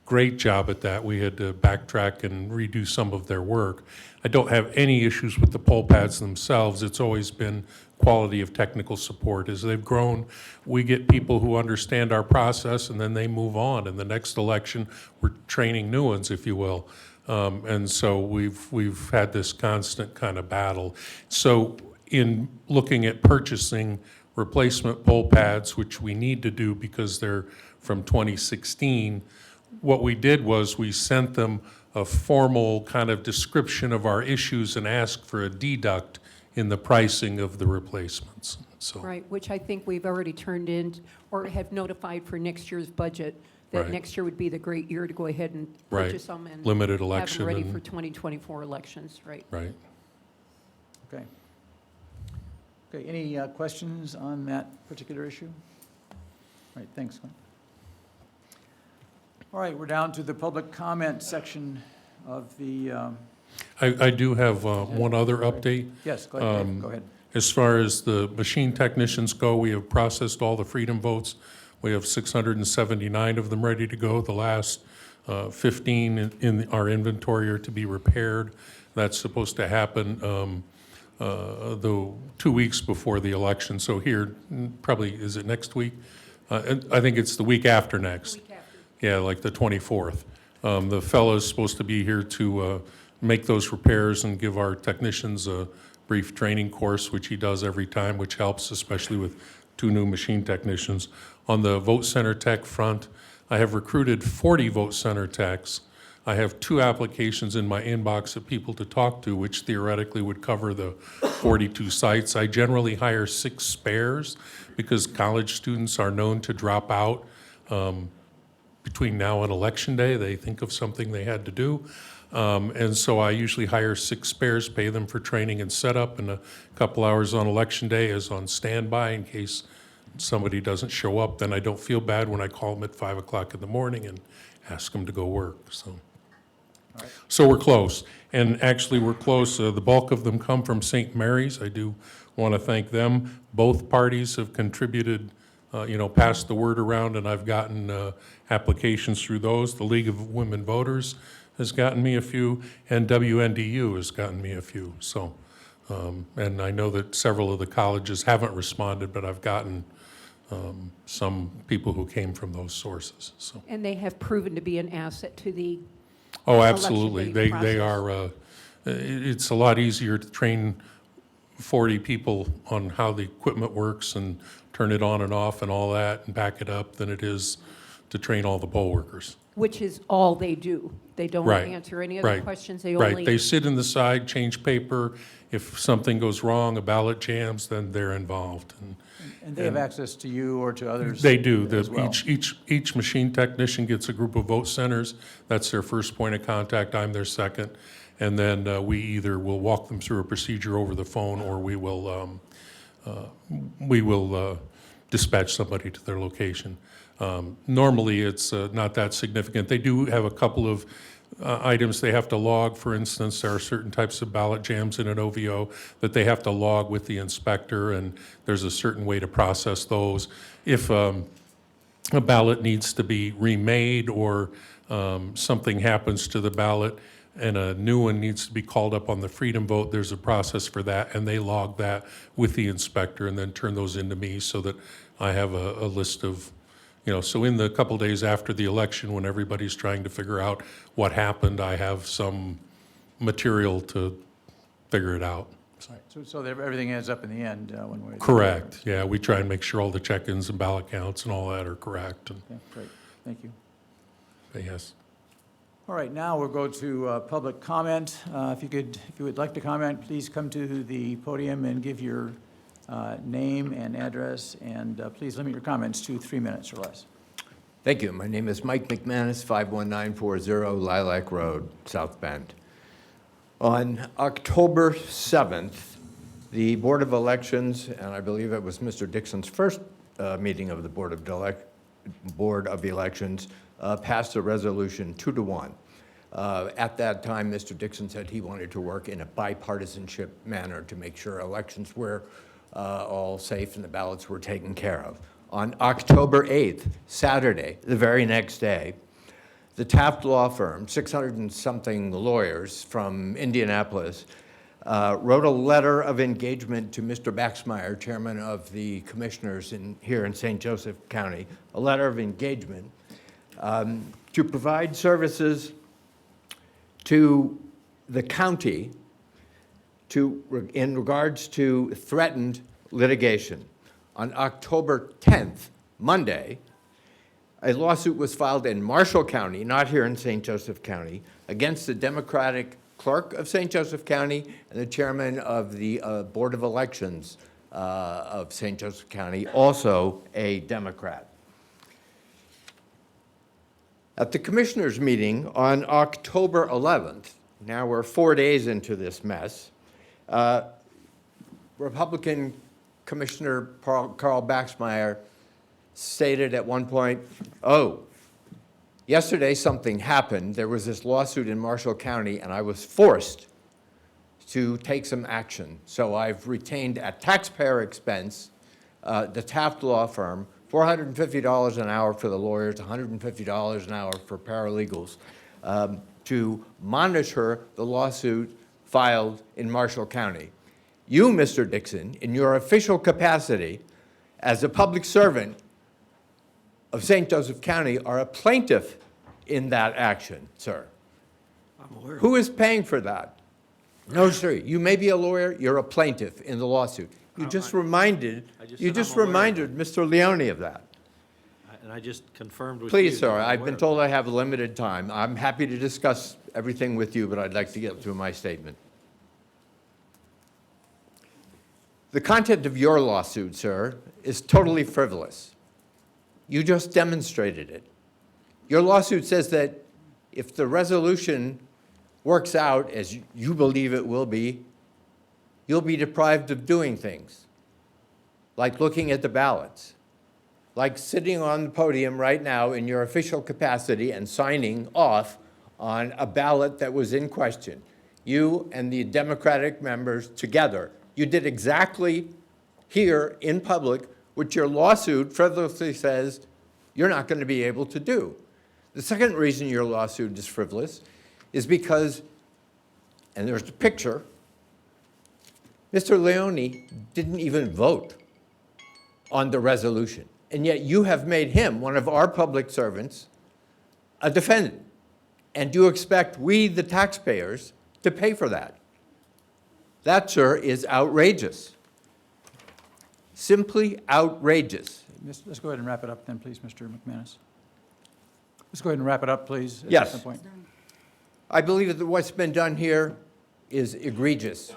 great job at that. We had to backtrack and redo some of their work. I don't have any issues with the poll pads themselves. It's always been quality of technical support. As they've grown, we get people who understand our process, and then they move on. In the next election, we're training new ones, if you will. And so we've had this constant kind of battle. So in looking at purchasing replacement poll pads, which we need to do because they're from 2016, what we did was we sent them a formal kind of description of our issues and asked for a deduct in the pricing of the replacements. So, Right, which I think we've already turned in, or have notified for next year's budget, that Right. next year would be the great year to go ahead and Right. purchase them and Limited have them election ready and- for 2024 elections, right? right. Okay. Okay, any questions on that particular issue? All right, thanks, Glenn. All right, we're down to the public comment section of the, I do have one other update. yes, go ahead, Dave, go ahead. As far as the machine technicians go, we have processed all the freedom votes. We have 679 of them ready to go. The last 15 in our inventory are to be repaired. That's supposed to happen the 2 weeks before the election. So here, probably, is it next week? I think it's the week after next. Yeah, like the 24th. The fellow's supposed to be here to make those repairs and give our technicians a brief training course, which he does every time, which helps, especially with 2 new machine technicians. On the vote center tech front, I have recruited 40 vote center techs. I have 2 applications in my inbox of people to talk to, which theoretically would cover the 42 sites. I generally hire 6 spares because college students are known to drop out between now and Election Day. They think of something they had to do. And so I usually hire 6 spares, pay them for training and setup, and a couple hours on Election Day is on standby in case somebody doesn't show up. Then I don't feel bad when I call them at 5 o'clock in the morning and ask them to go work, so. So we're close, and actually we're close. The bulk of them come from St. Mary's. I do want to thank them. Both parties have contributed, passed the word around, and I've gotten applications through those. The League of Women Voters has gotten me a few, and WNDU has gotten me a few. So, and I know that several of the colleges haven't responded, but I've gotten some people who came from those sources, so. And they have proven to be an asset to the, Oh, election absolutely. day They are, it's a lot easier to train 40 people on how the equipment works and turn it on and off and all that and back it up than it is to train all the poll workers. which is all they do. They don't Right, answer any other right, questions. They Right, only. they sit in the side, change paper. If something goes wrong, a ballot jams, then they're involved. And they have access to you or to others? They do. as well? Each machine technician gets a group of vote centers. That's their first point of contact. I'm their second. And then we either will walk them through a procedure over the phone, or we will dispatch somebody to their location. Normally, it's not that significant. They do have a couple of items they have to log. For instance, there are certain types of ballot jams in an OVO that they have to log with the inspector, and there's a certain way to process those. If a ballot needs to be remade or something happens to the ballot, and a new one needs to be called up on the Freedom Vote, there's a process for that, and they log that with the inspector and then turn those into me so that I have a list of, so in the couple days after the election, when everybody's trying to figure out what happened, I have some material to figure it out. Right. So that everything ends up in the end one way or the other. Correct, yeah, we try and make sure all the check-ins and ballot counts and all that are correct, and, Okay, great, thank you. yes. All right, now we'll go to public comment. If you would like to comment, please come to the podium and give your name and address, and please limit your comments to 3 minutes or less. Thank you. My name is Mike McManus, 51940 Lilac Road, South Bend. On October 7th, the Board of Elections, and I believe it was Mr. Dixon's first meeting of the Board of Elections, passed a resolution 2-1. At that time, Mr. Dixon said he wanted to work in a bipartisanship manner to make sure elections were all safe and the ballots were taken care of. On October 8th, Saturday, the very next day, the Taft Law Firm, 600 and something lawyers from Indianapolis, wrote a letter of engagement to Mr. Baxmeyer, chairman of the commissioners here in St. Joseph County, a letter of engagement to provide services to the county in regards to threatened litigation. On October 10th, Monday, a lawsuit was filed in Marshall County, not here in St. Joseph County, against the Democratic clerk of St. Joseph County and the chairman of the Board of Elections of St. Joseph County, also a Democrat. At the commissioners' meeting on October 11th, now we're 4 days into this mess, Republican Commissioner Carl Baxmeyer stated at one point, yesterday something happened. There was this lawsuit in Marshall County, and I was forced to take some action. So I've retained at taxpayer expense the Taft Law Firm, $450 an hour for the lawyers, $150 an hour for paralegals, to monitor the lawsuit filed in Marshall County. You, Mr. Dixon, in your official capacity as a public servant of St. Joseph County, are a plaintiff in that action, sir. I'm aware. Who is paying for that? No, sir. You may be a lawyer. You're a plaintiff in the lawsuit. You just reminded Mr. Leone of that. And I just confirmed with you. Please, that sir, I'm I've aware been of told I have limited time. I'm happy to discuss everything with you, but I'd like to get through my statement. The content of your lawsuit, sir, is totally frivolous. You just demonstrated it. Your lawsuit says that if the resolution works out as you believe it will be, you'll be deprived of doing things, like looking at the ballots, like sitting on the podium right now in your official capacity and signing off on a ballot that was in question. You and the Democratic members together, you did exactly here in public what your lawsuit frivolously says you're not going to be able to do. The second reason your lawsuit is frivolous is because, and there's the picture, Mr. Leone didn't even vote on the resolution, and yet you have made him, one of our public servants, a defendant. And you expect we, the taxpayers, to pay for that. That, sir, is outrageous. Simply outrageous. Let's go ahead and wrap it up then, please, Mr. McManus. Let's go ahead and wrap it up, please. At Yes. some point. I believe that what's been done here is egregious.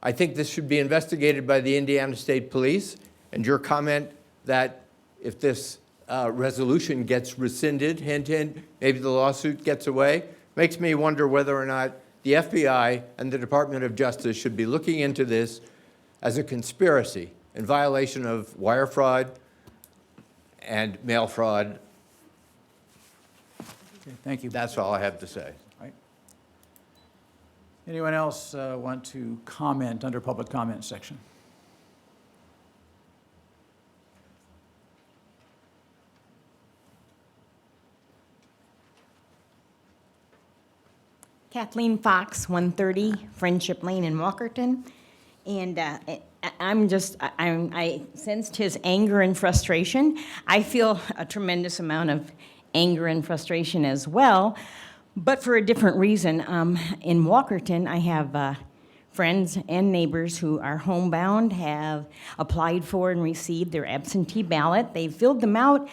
I think this should be investigated by the Indiana State Police, and your comment that if this resolution gets rescinded, hint, hint, maybe the lawsuit gets away, makes me wonder whether or not the FBI and the Department of Justice should be looking into this as a conspiracy in violation of wire fraud and mail fraud. Okay, thank you. That's all I have to say. Right. Anyone else want to comment under public comment section? Kathleen Fox, 130 Friendship Lane in Walkerton. And I sensed his anger and frustration. I feel a tremendous amount of anger and frustration as well, but for a different reason. In Walkerton, I have friends and neighbors who are homebound, have applied for and received their absentee ballot. They've filled them out,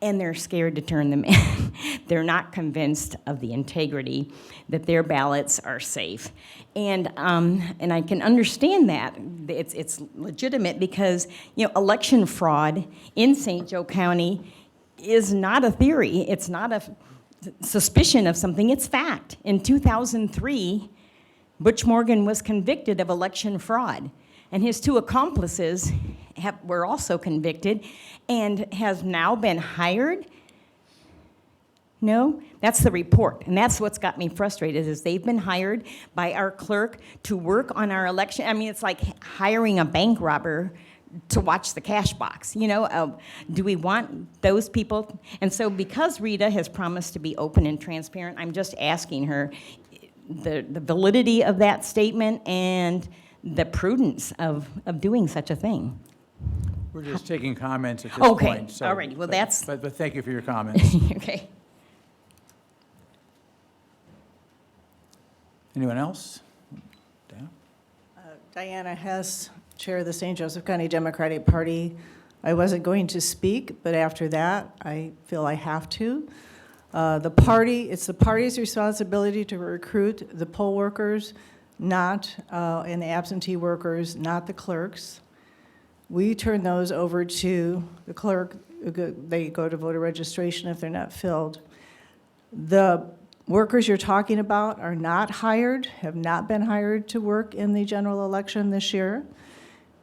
and they're scared to turn them in. They're not convinced of the integrity that their ballots are safe. And I can understand that. It's legitimate because, election fraud in St. Joe County is not a theory. It's not a suspicion of something. It's fact. In 2003, Butch Morgan was convicted of election fraud, and his two accomplices were also convicted and has now been hired. No, that's the report, and that's what's got me frustrated, is they've been hired by our clerk to work on our election. I mean, it's like hiring a bank robber to watch the cash box, do we want those people? And so because Rita has promised to be open and transparent, I'm just asking her the validity of that statement and the prudence of doing such a thing. We're just taking comments at this point. Okay, so- all righty, well, but- that's- But thank you for your comments. Okay. Anyone else? Dan? Diana Hess, Chair of the St. Joseph County Democratic Party. I wasn't going to speak, but after that, I feel I have to. It's the party's responsibility to recruit the poll workers, not, and the absentee workers, not the clerks. We turn those over to the clerk. They go to voter registration if they're not filled. The workers you're talking about are not hired, have not been hired to work in the general election this year.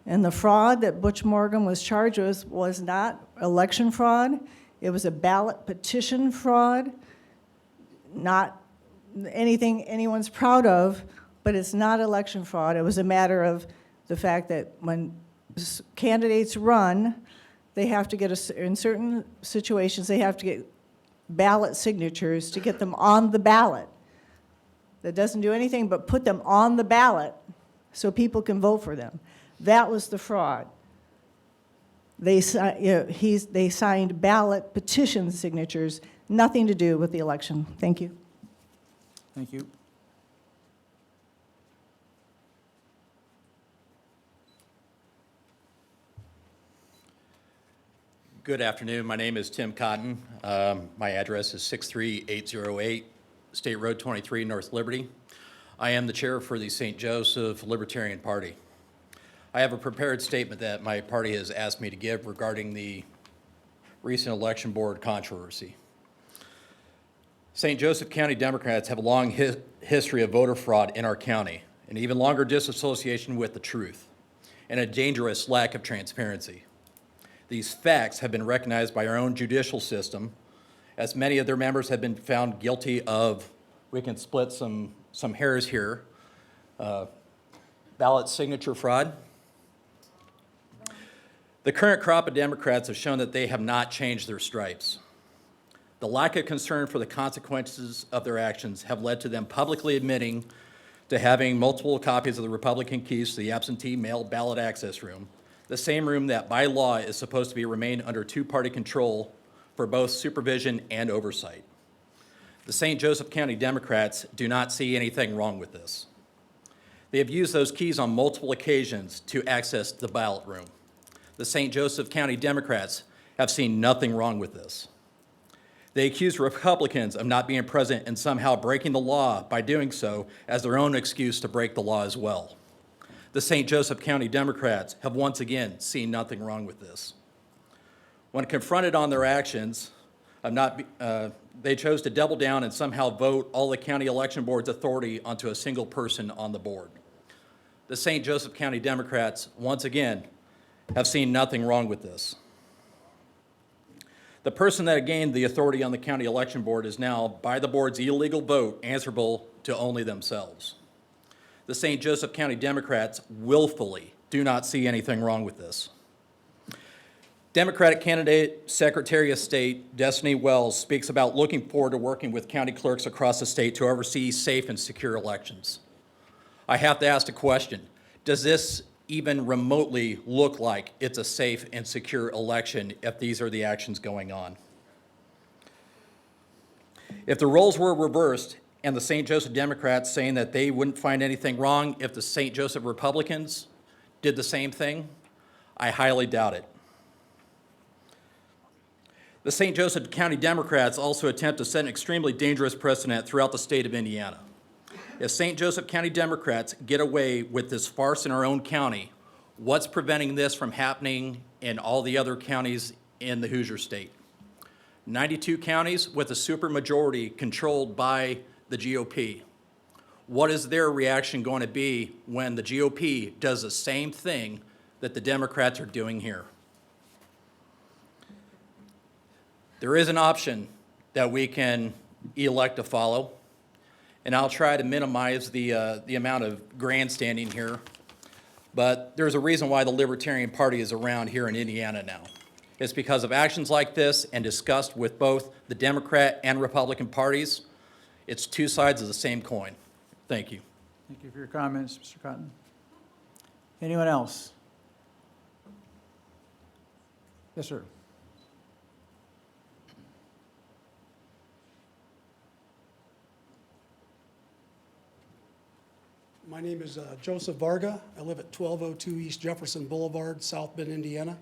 And the fraud that Butch Morgan was charged with was not election fraud. It was a ballot petition fraud, not anything anyone's proud of, but it's not election fraud. It was a matter of the fact that when candidates run, they have to get, in certain situations, they have to get ballot signatures to get them on the ballot. That doesn't do anything but put them on the ballot so people can vote for them. That was the fraud. They signed ballot petition signatures, nothing to do with the election. Thank you. Thank you. Good afternoon. My name is Tim Cotton. My address is 63808 State Road 23, North Liberty. I am the chair for the St. Joseph Libertarian Party. I have a prepared statement that my party has asked me to give regarding the recent election board controversy. St. Joseph County Democrats have a long history of voter fraud in our county, an even longer disassociation with the truth, and a dangerous lack of transparency. These facts have been recognized by our own judicial system, as many of their members have been found guilty of, we can split some hairs here, ballot signature fraud. The current crop of Democrats have shown that they have not changed their stripes. The lack of concern for the consequences of their actions have led to them publicly admitting to having multiple copies of the Republican keys to the absentee mail ballot access room, the same room that by law is supposed to remain under two-party control for both supervision and oversight. The St. Joseph County Democrats do not see anything wrong with this. They have used those keys on multiple occasions to access the ballot room. The St. Joseph County Democrats have seen nothing wrong with this. They accuse Republicans of not being present and somehow breaking the law by doing so as their own excuse to break the law as well. The St. Joseph County Democrats have once again seen nothing wrong with this. When confronted on their actions, they chose to double down and somehow vote all the county election board's authority onto a single person on the board. The St. Joseph County Democrats, once again, have seen nothing wrong with this. The person that gained the authority on the county election board is now, by the board's illegal vote, answerable to only themselves. The St. Joseph County Democrats willfully do not see anything wrong with this. Democratic candidate Secretary of State Destiny Wells speaks about looking forward to working with county clerks across the state to oversee safe and secure elections. I have to ask the question, does this even remotely look like it's a safe and secure election if these are the actions going on? If the roles were reversed and the St. Joseph Democrats saying that they wouldn't find anything wrong if the St. Joseph Republicans did the same thing, I highly doubt it. The St. Joseph County Democrats also attempt to set an extremely dangerous precedent throughout the state of Indiana. If St. Joseph County Democrats get away with this farce in our own county, what's preventing this from happening in all the other counties in the Hoosier State? 92 counties with a supermajority controlled by the GOP. What is their reaction going to be when the GOP does the same thing that the Democrats are doing here? There is an option that we can elect to follow, and I'll try to minimize the amount of grandstanding here, but there's a reason why the Libertarian Party is around here in Indiana now. It's because of actions like this and discussed with both the Democrat and Republican parties. It's two sides of the same coin. Thank you. Thank you for your comments, Mr. Cotton. Anyone else? Yes, sir. My name is Joseph Varga. I live at 1202 East Jefferson Boulevard, South Bend, Indiana.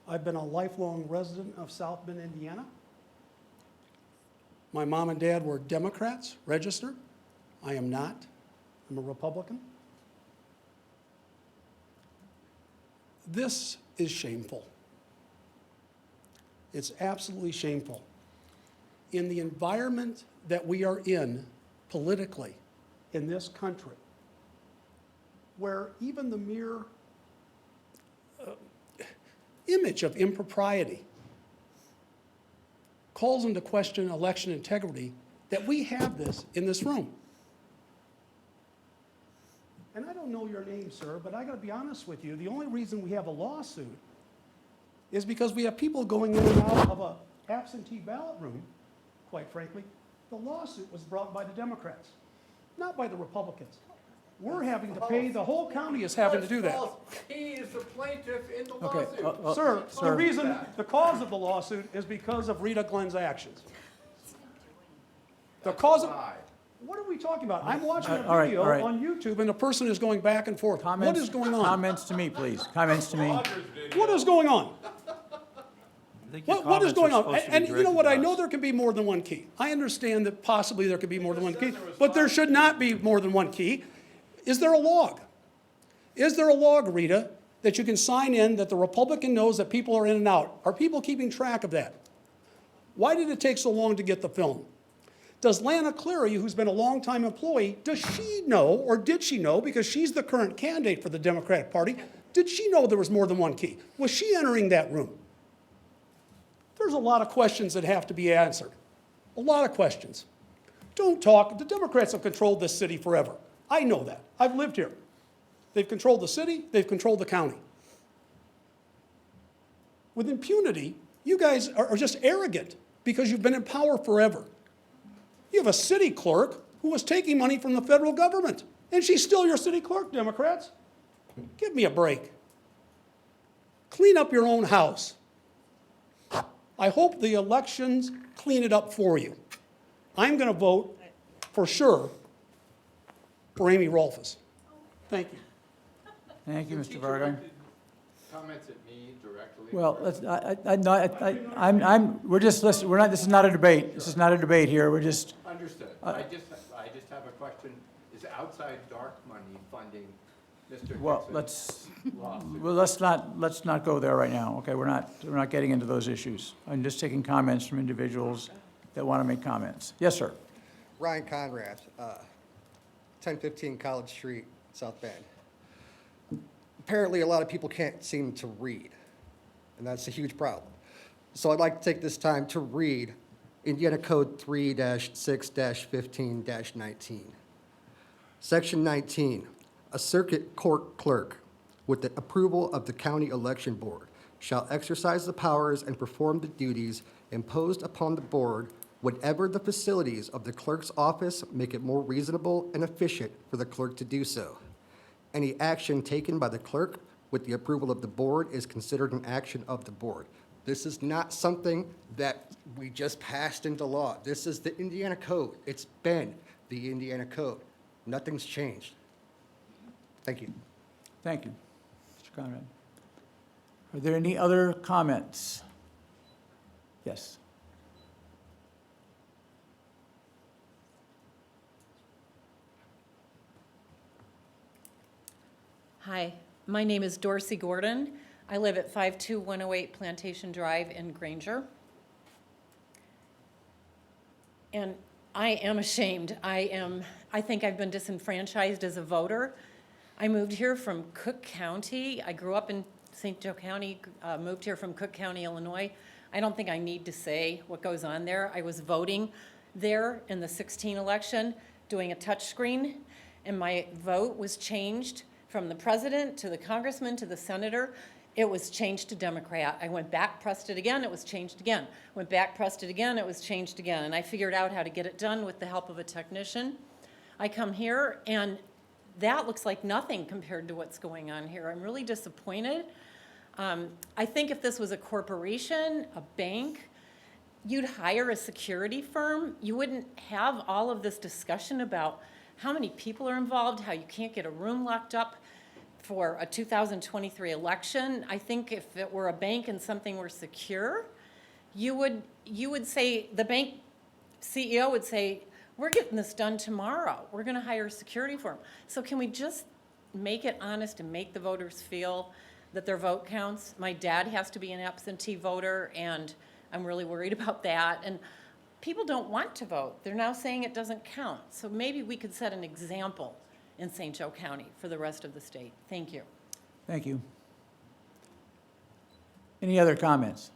I've been a lifelong resident of South Bend, Indiana. My mom and dad were Democrats, registered. I am not. I'm a Republican. This is shameful. It's absolutely shameful. In the environment that we are in politically in this country, where even the mere image of impropriety calls into question election integrity, that we have this in this room. And I don't know your name, sir, but I got to be honest with you. The only reason we have a lawsuit is because we have people going in and out of a absentee ballot room, quite frankly. The lawsuit was brought by the Democrats, not by the Republicans. We're having to pay, the whole county is having to do that. He is the plaintiff in the Okay, lawsuit. Sir, the sir. reason, the cause of the lawsuit is because of Rita Glenn's actions. The cause of, what are we talking about? I'm watching a All right, video all right. on YouTube and the person is going back and forth. What Comments? is going on? Comments to me, please. Comments to me. What is going on? I think your What is comments going are on? supposed to be And you know what, I directed to know us. there can be more than one key. I understand that possibly there could be more than one key, but there should not be more than one key. Is there a log? Is there a log, Rita, that you can sign in that the Republican knows that people are in and out? Are people keeping track of that? Why did it take so long to get the film? Does Lana Cleary, who's been a longtime employee, does she know, or did she know, because she's the current candidate for the Democratic Party, did she know there was more than one key? Was she entering that room? There's a lot of questions that have to be answered. A lot of questions. Don't talk. The Democrats have controlled this city forever. I know that. I've lived here. They've controlled the city. They've controlled the county. With impunity, you guys are just arrogant because you've been in power forever. You have a city clerk who was taking money from the federal government, and she's still your city clerk, Democrats. Give me a break. Clean up your own house. I hope the elections clean it up for you. I'm going to vote for sure for Amy Rolfes. Thank you. Thank you, Mr. Varga. Comments at me directly. Well, let's, we're just, listen, we're not, this is not a debate. This is not a debate here. We're just, Understood. I just have a question. Is outside dark money funding Mr. well, Dixon's lawsuit? well, let's not go there right now, okay? We're not getting into those issues. I'm just taking comments from individuals that want to make comments. Yes, sir. Ryan Conrad, 1015 College Street, South Bend. Apparently, a lot of people can't seem to read, and that's a huge problem. So I'd like to take this time to read Indiana Code 3-6-15-19. Section 19, a circuit court clerk, with the approval of the county election board, shall exercise the powers and perform the duties imposed upon the board whenever the facilities of the clerk's office make it more reasonable and efficient for the clerk to do so. Any action taken by the clerk with the approval of the board is considered an action of the board. This is not something that we just passed into law. This is the Indiana Code. It's been the Indiana Code. Nothing's changed. Thank you. Thank you, Mr. Conrad. Are there any other comments? Yes. Hi, my name is Dorsey Gordon. I live at 52108 Plantation Drive in Granger. And I am ashamed. I think I've been disenfranchised as a voter. I moved here from Cook County. I grew up in St. Joe County, moved here from Cook County, Illinois. I don't think I need to say what goes on there. I was voting there in the 16 election, doing a touch screen, and my vote was changed from the president to the congressman to the senator. It was changed to Democrat. I went back, pressed it again, it was changed again. Went back, pressed it again, it was changed again. And I figured out how to get it done with the help of a technician. I come here, and that looks like nothing compared to what's going on here. I'm really disappointed. I think if this was a corporation, a bank, you'd hire a security firm. You wouldn't have all of this discussion about how many people are involved, how you can't get a room locked up for a 2023 election. I think if it were a bank and something were secure, you would say, the bank CEO would say, we're getting this done tomorrow. We're gonna hire a security firm. So can we just make it honest and make the voters feel that their vote counts? My dad has to be an absentee voter, and I'm really worried about that. And people don't want to vote. They're now saying it doesn't count. So maybe we could set an example in St. Joe County for the rest of the state. Thank you. Thank you. Any other comments?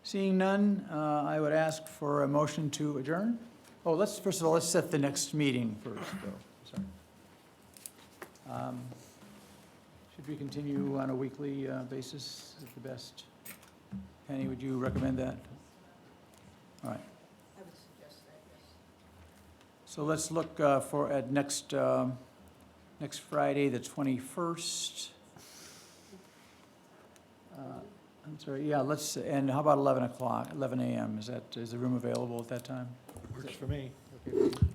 Seeing none, I would ask for a motion to adjourn. Oh, first of all, let's set the next meeting first, though. Sorry. Should we continue on a weekly basis at the best? Penny, would you recommend that? All right. I would suggest that, yes. So let's look at next Friday, the 21st. I'm sorry, yeah, and how about 11 a.m.? Is the room available at that time? Works for me.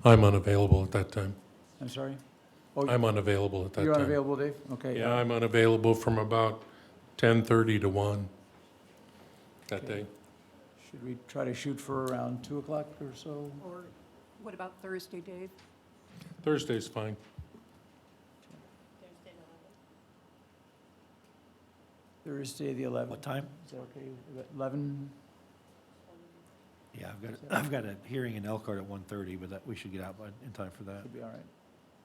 I'm unavailable at that time. I'm sorry? Oh, I'm unavailable at that time. You're unavailable, Dave? Okay. Yeah, I'm unavailable from about 10:30 to 1 that Okay. day. Should we try to shoot for around 2 o'clock or so? Or what about Thursday, Dave? Thursday's fine. Thursday, the 11th. What time? Is that okay? 11? Yeah, I've got a hearing in Elkhart at 1:30, but we should get out in time for that. Should be all right.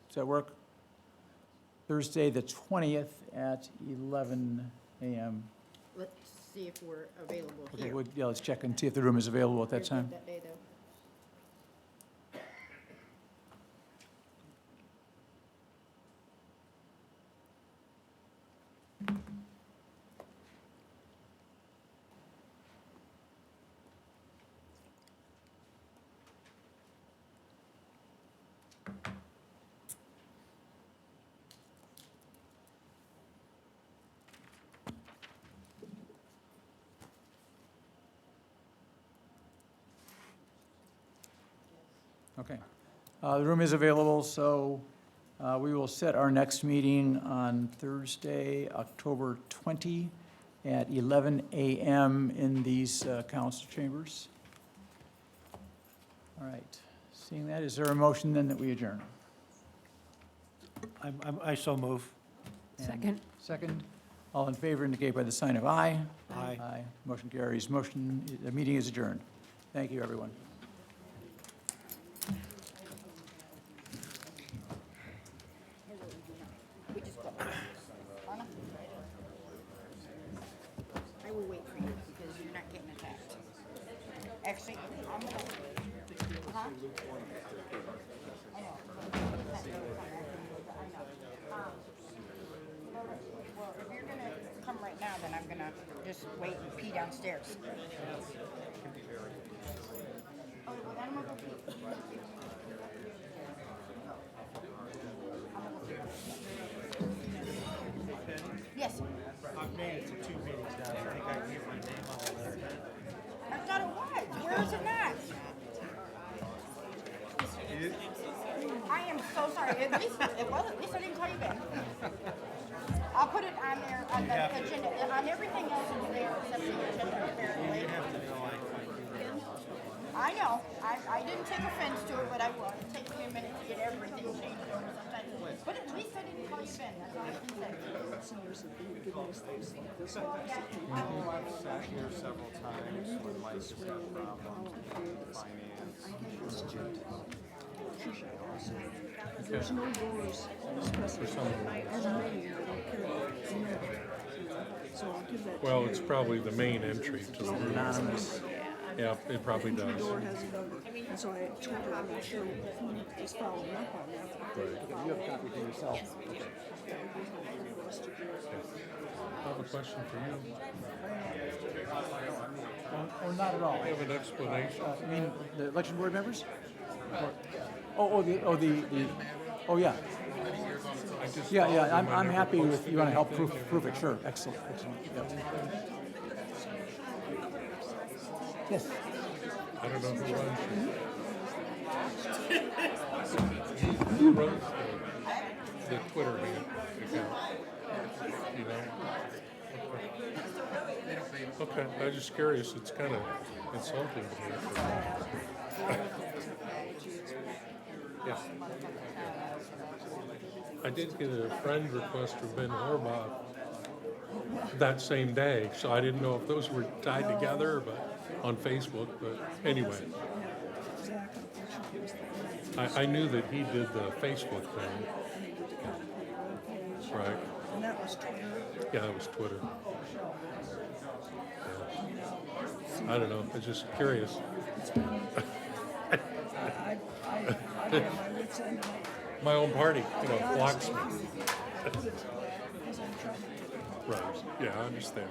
Does that work? Thursday, the 20th at 11 a.m. Let's see if we're available Okay, here. yeah, let's check and see if the room is available at that Here's time. That day, though. Okay. The room is available, so we will set our next meeting on Thursday, October 20 at 11 a.m. in these council chambers. All right. Seeing that, is there a motion then that we adjourn? I so move. And Second. Second. All in favor indicate by the sign of aye. Aye. Aye. Motion carries. The meeting is adjourned. Thank you, everyone. I will wait for you because you're not getting attacked. Actually, I'm gonna. Huh? I know. I know. now, then I'm gonna just wait and pee downstairs. Oh, well, then I'm gonna go pee. Yes. I've made it to 2 meetings now, I think I can get my name on the letterhead. I thought it was. Where is it not? I am so sorry. At least I didn't call you back. I'll put it on there on the agenda. On everything else is there except the agenda apparently. You have to know I do that. I know. I didn't take offense to it, but I will. It takes me a minute to get everything changed over sometimes. But at least I didn't call you Ben. That's all I can say. I've sat here several times when Mike's got problems with finance. There's no doors For some of them. as many, I don't care. So I'll give that to Well, you. it's probably the main entry to the room. Anonymous. Yeah, it probably The does. door has a number, and so I told her I'm not sure who is following up on that. You have a copy for yourself? I have a question for you. Or not at all? I have an explanation. You mean the election board members? Yeah. Yeah, I'm happy with, you want to help prove it, sure, excellent, yep. Yes. I don't know who runs it. Who runs the Twitter account? You know? Okay, I'm just curious. It's kind of insulting to me. Yeah. I did get a friend request from Ben Horvath that same day, so I didn't know if those were tied together, but on Facebook, but anyway. I knew that he did the Facebook thing. Right. And that was Twitter. Yeah, that was Twitter. Yeah. I don't know, I was just curious. My own party, blocks me. Right, yeah, I understand.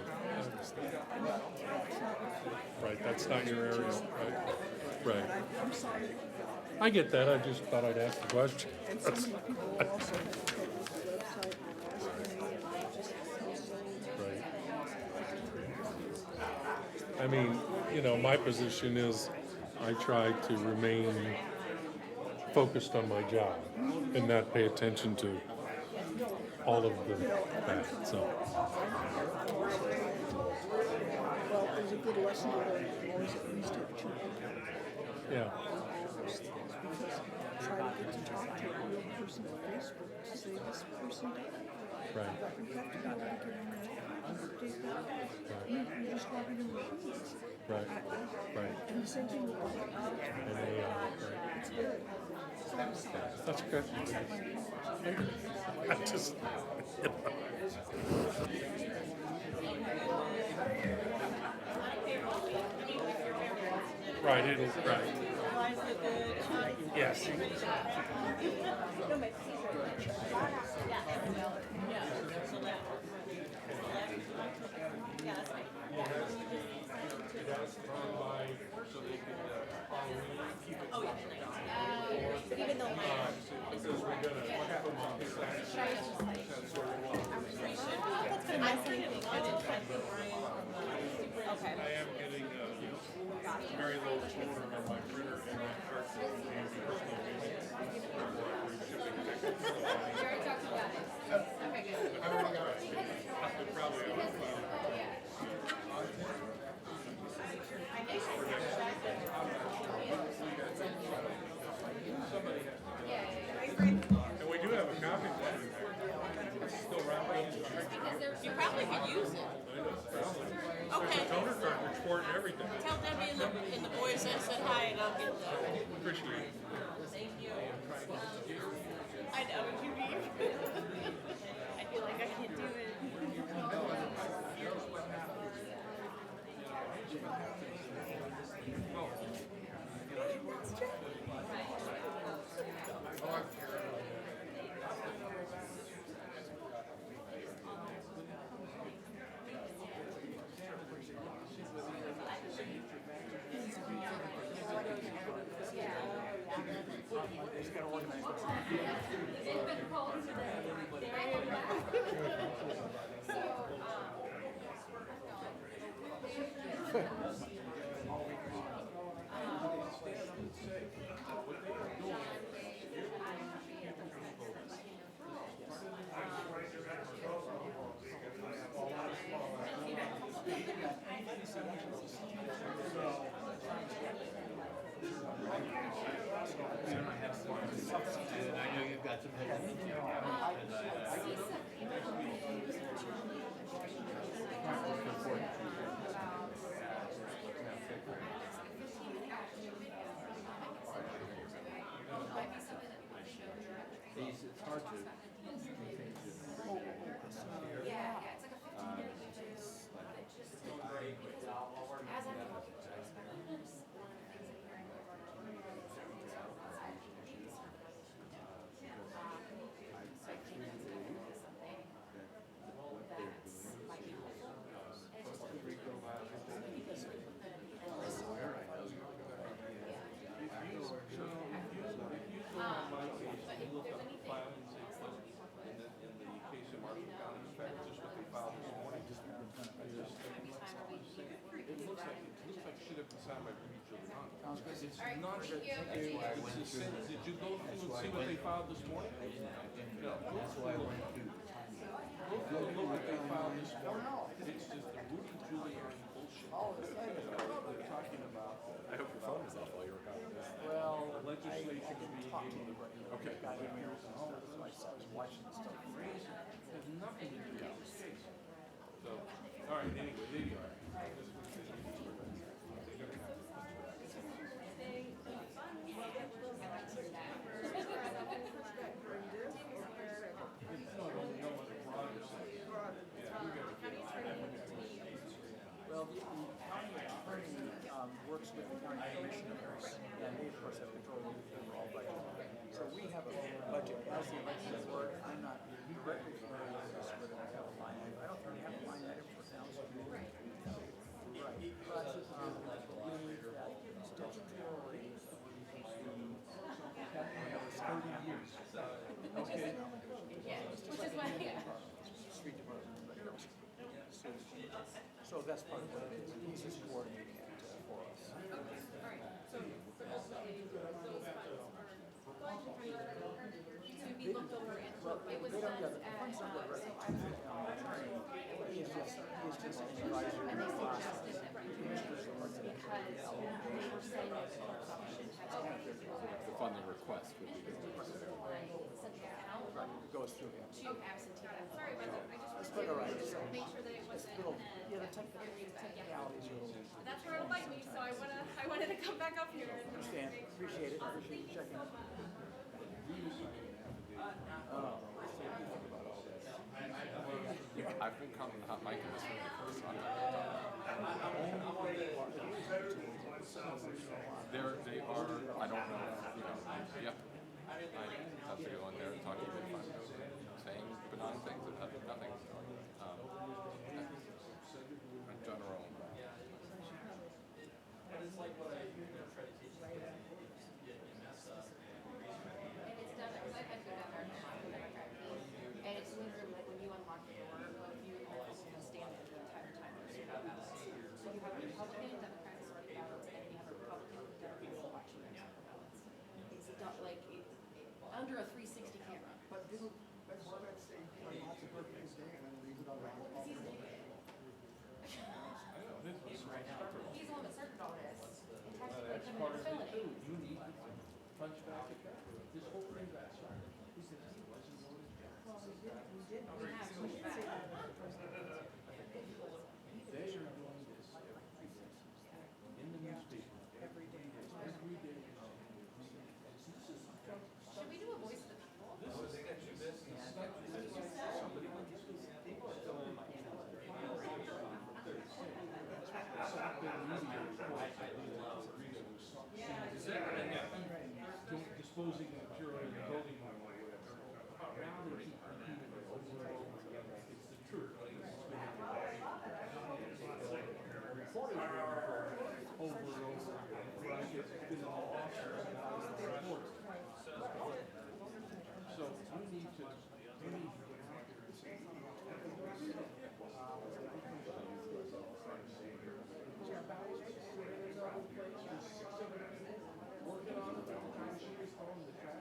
Right, that's not your area, right? Right. I get that, I just thought I'd ask the question. And so many people also have trouble with the website and asking me, Right. I mean, my position is I try to remain focused on my job and not pay attention to all of that, so. well, there's a good lesson that I always at least have 2 people. Yeah, Because try to get to talk to a real person on Facebook to say this person died. right, You have to be able to get on that app and update that. You're just talking to machines. right, right. And the same thing with the And they, right. It's good. That's good. I just, right, it'll, right. Yes. Even though Because we're gonna check them on the that's gonna mess anything up. Okay. I am getting very low toner on my printer and my cartridge and personal You already talked about it. Okay, good. I already got it. It probably and we do have a copy of that. Still wrapped up in the You probably could use it. Okay. toner cartridge for it and everything. Tell Debbie and the boys I said hi and I'll get that. Appreciate it. Thank you. I know what you mean. I feel like I can't do it. It's hard to. Did you go through and see what they filed this morning? No. That's why I went through. Go through and look what they filed this morning. It's just the Rudy Giuliani bullshit. They're talking about. I hope your phone was off while you were talking. Well, legislation being able to. Okay. I was watching the stuff. Has nothing to do with this case. So, all right, anyway, there you are. Well, the county attorney works with the county commissioners, and they, of course, have control of the overall budget. So we have a budget as the elections work. I'm not directly familiar with this, whether we have a line item. I don't think we have a line item for council. Right. But that statutorily, was 30 years. Okay. Which is why, yeah. Street department. So that's part of what it is. He's just coordinating it for us. Okay, all right. So those funds are going to be looked over and, it was done at, so I was. He is just an advisor. And they suggested that we do it because they were saying that the clerk's office should have. The funding request would be. It goes through him. To absentee. Sorry about that. I just But all right, wanted so to make sure that it wasn't. yeah, the technicalities are. That's where it would like me, so I wanted to come back up here and. Understand, appreciate it, appreciate you checking. I've been coming, my concern first on they are, I don't know, yeah. I have to go in there and talk to you if I'm saying benign things and nothing. In general. And it's done, because I've had to go down there and and it's literally like when you unlock the door, you almost stand there the entire time there's no ballots. So you have a Republican, Democrat sorting ballots, and you have a Republican, Democrat watching them sort ballots. It's done like, under a 360 camera. But didn't, that's what I'd say, lots of birthdays day and then leave it around. He's the one that started all this. And technically, committed a felony. You need to punch back at that. This whole thing back. Because he wasn't voted. We have pushed back. They are doing this in the newspaper. Every day. Should we do a voice of the people? Disposing of material in the building or whatever. Now they keep repeating it over and over again. It's the truth. Reporters over and over again. It's been all officer and now it's the reporter. So you need to get out there and say,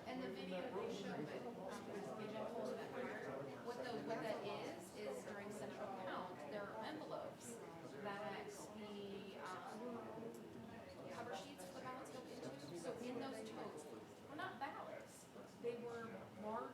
And the video they showed, but what that is during central count, there are envelopes that the cover sheets for the ballots go into. So in those totes were not ballots. They were marked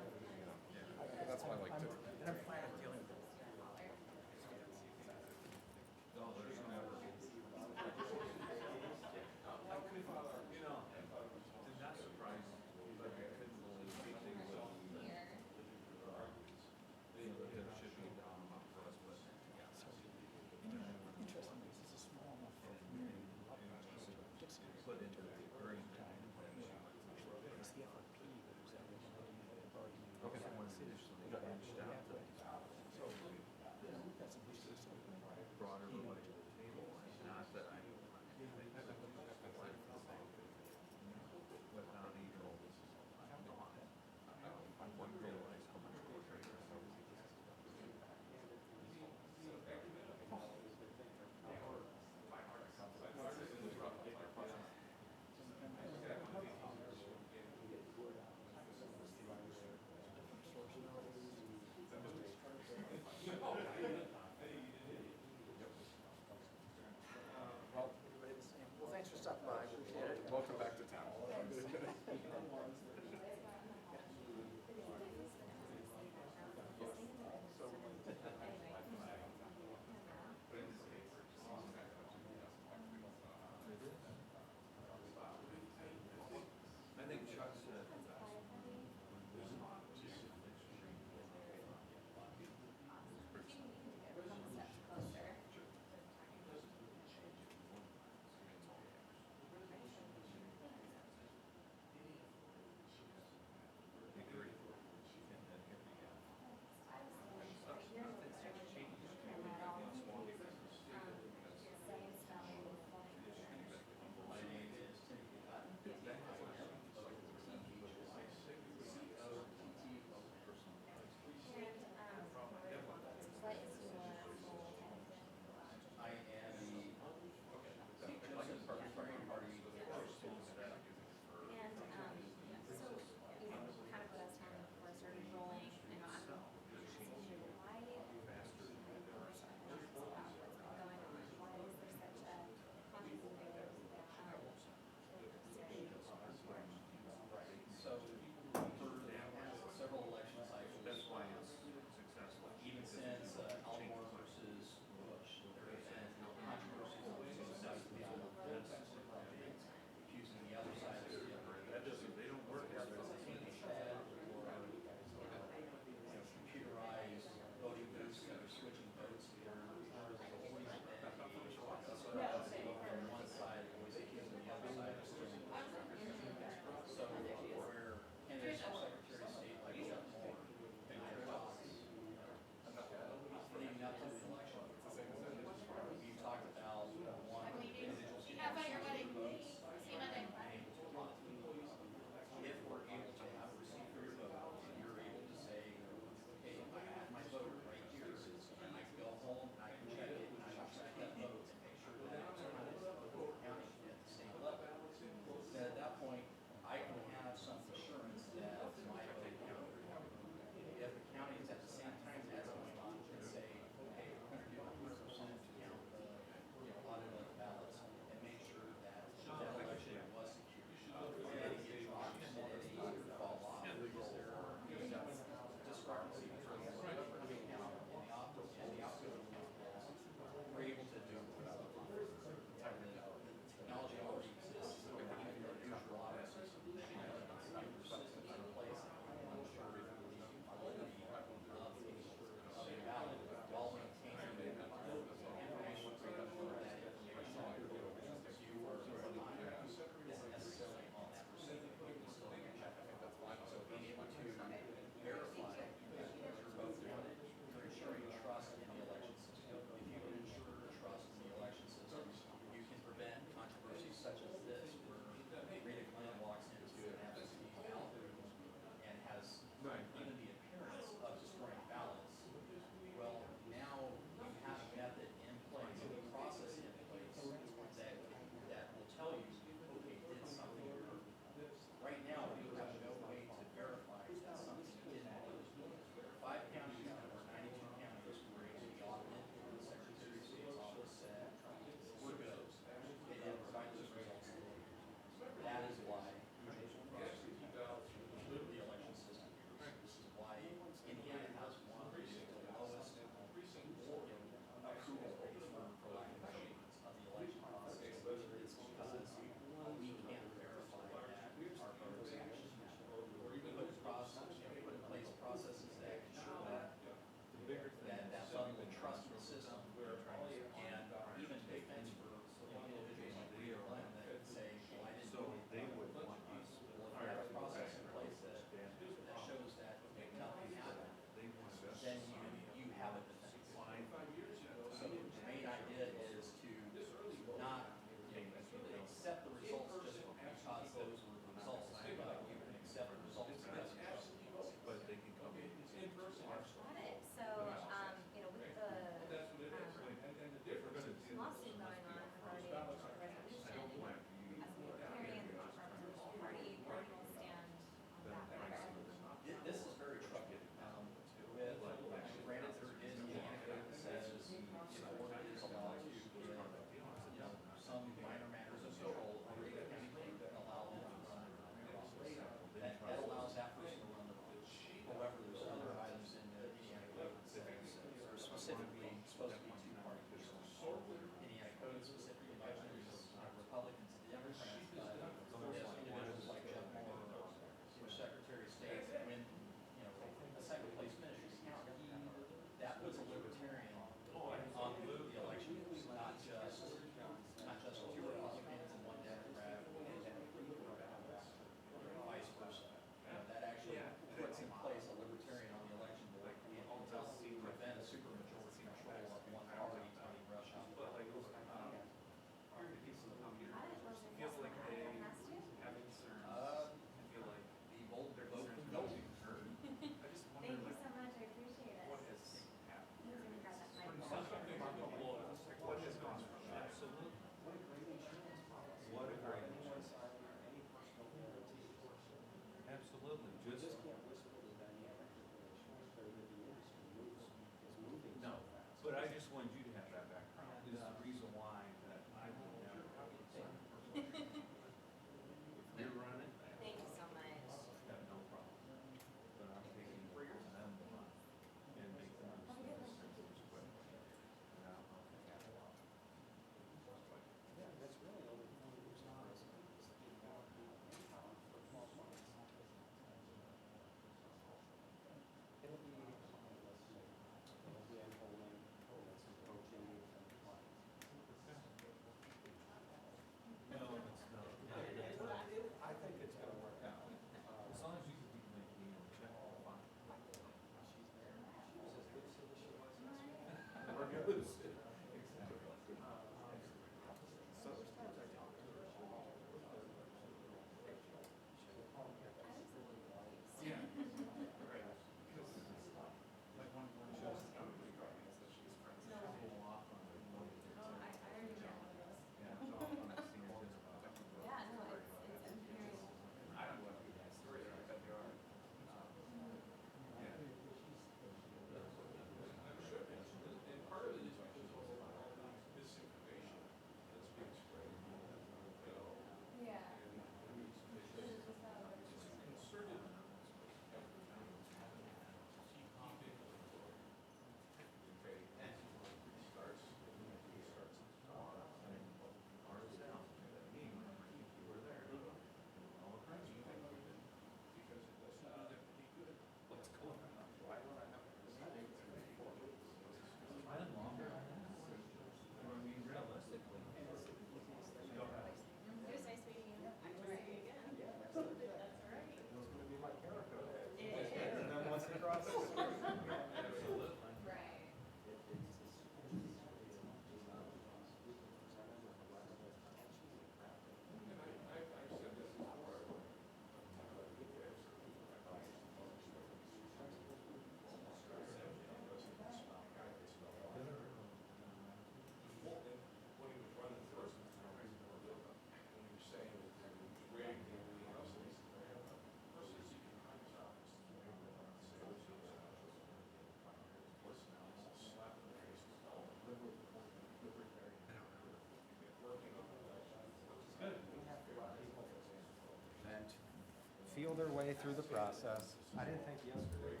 feel their way through the process. I didn't think yesterday.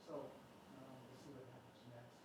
So, we'll see what happens next.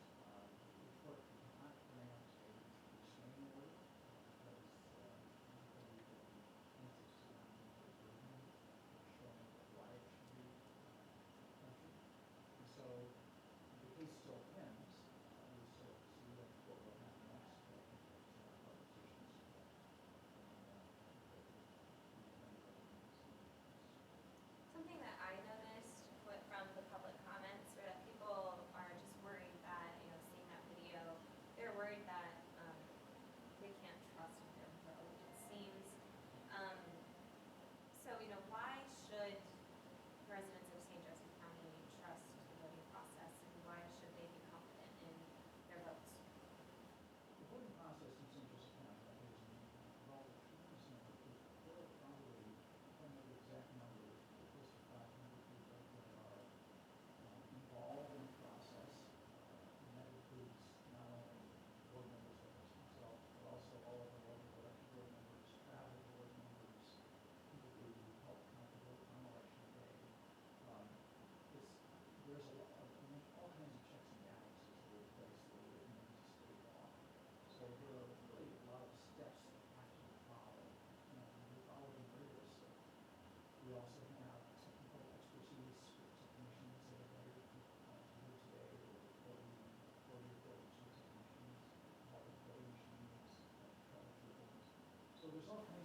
was off.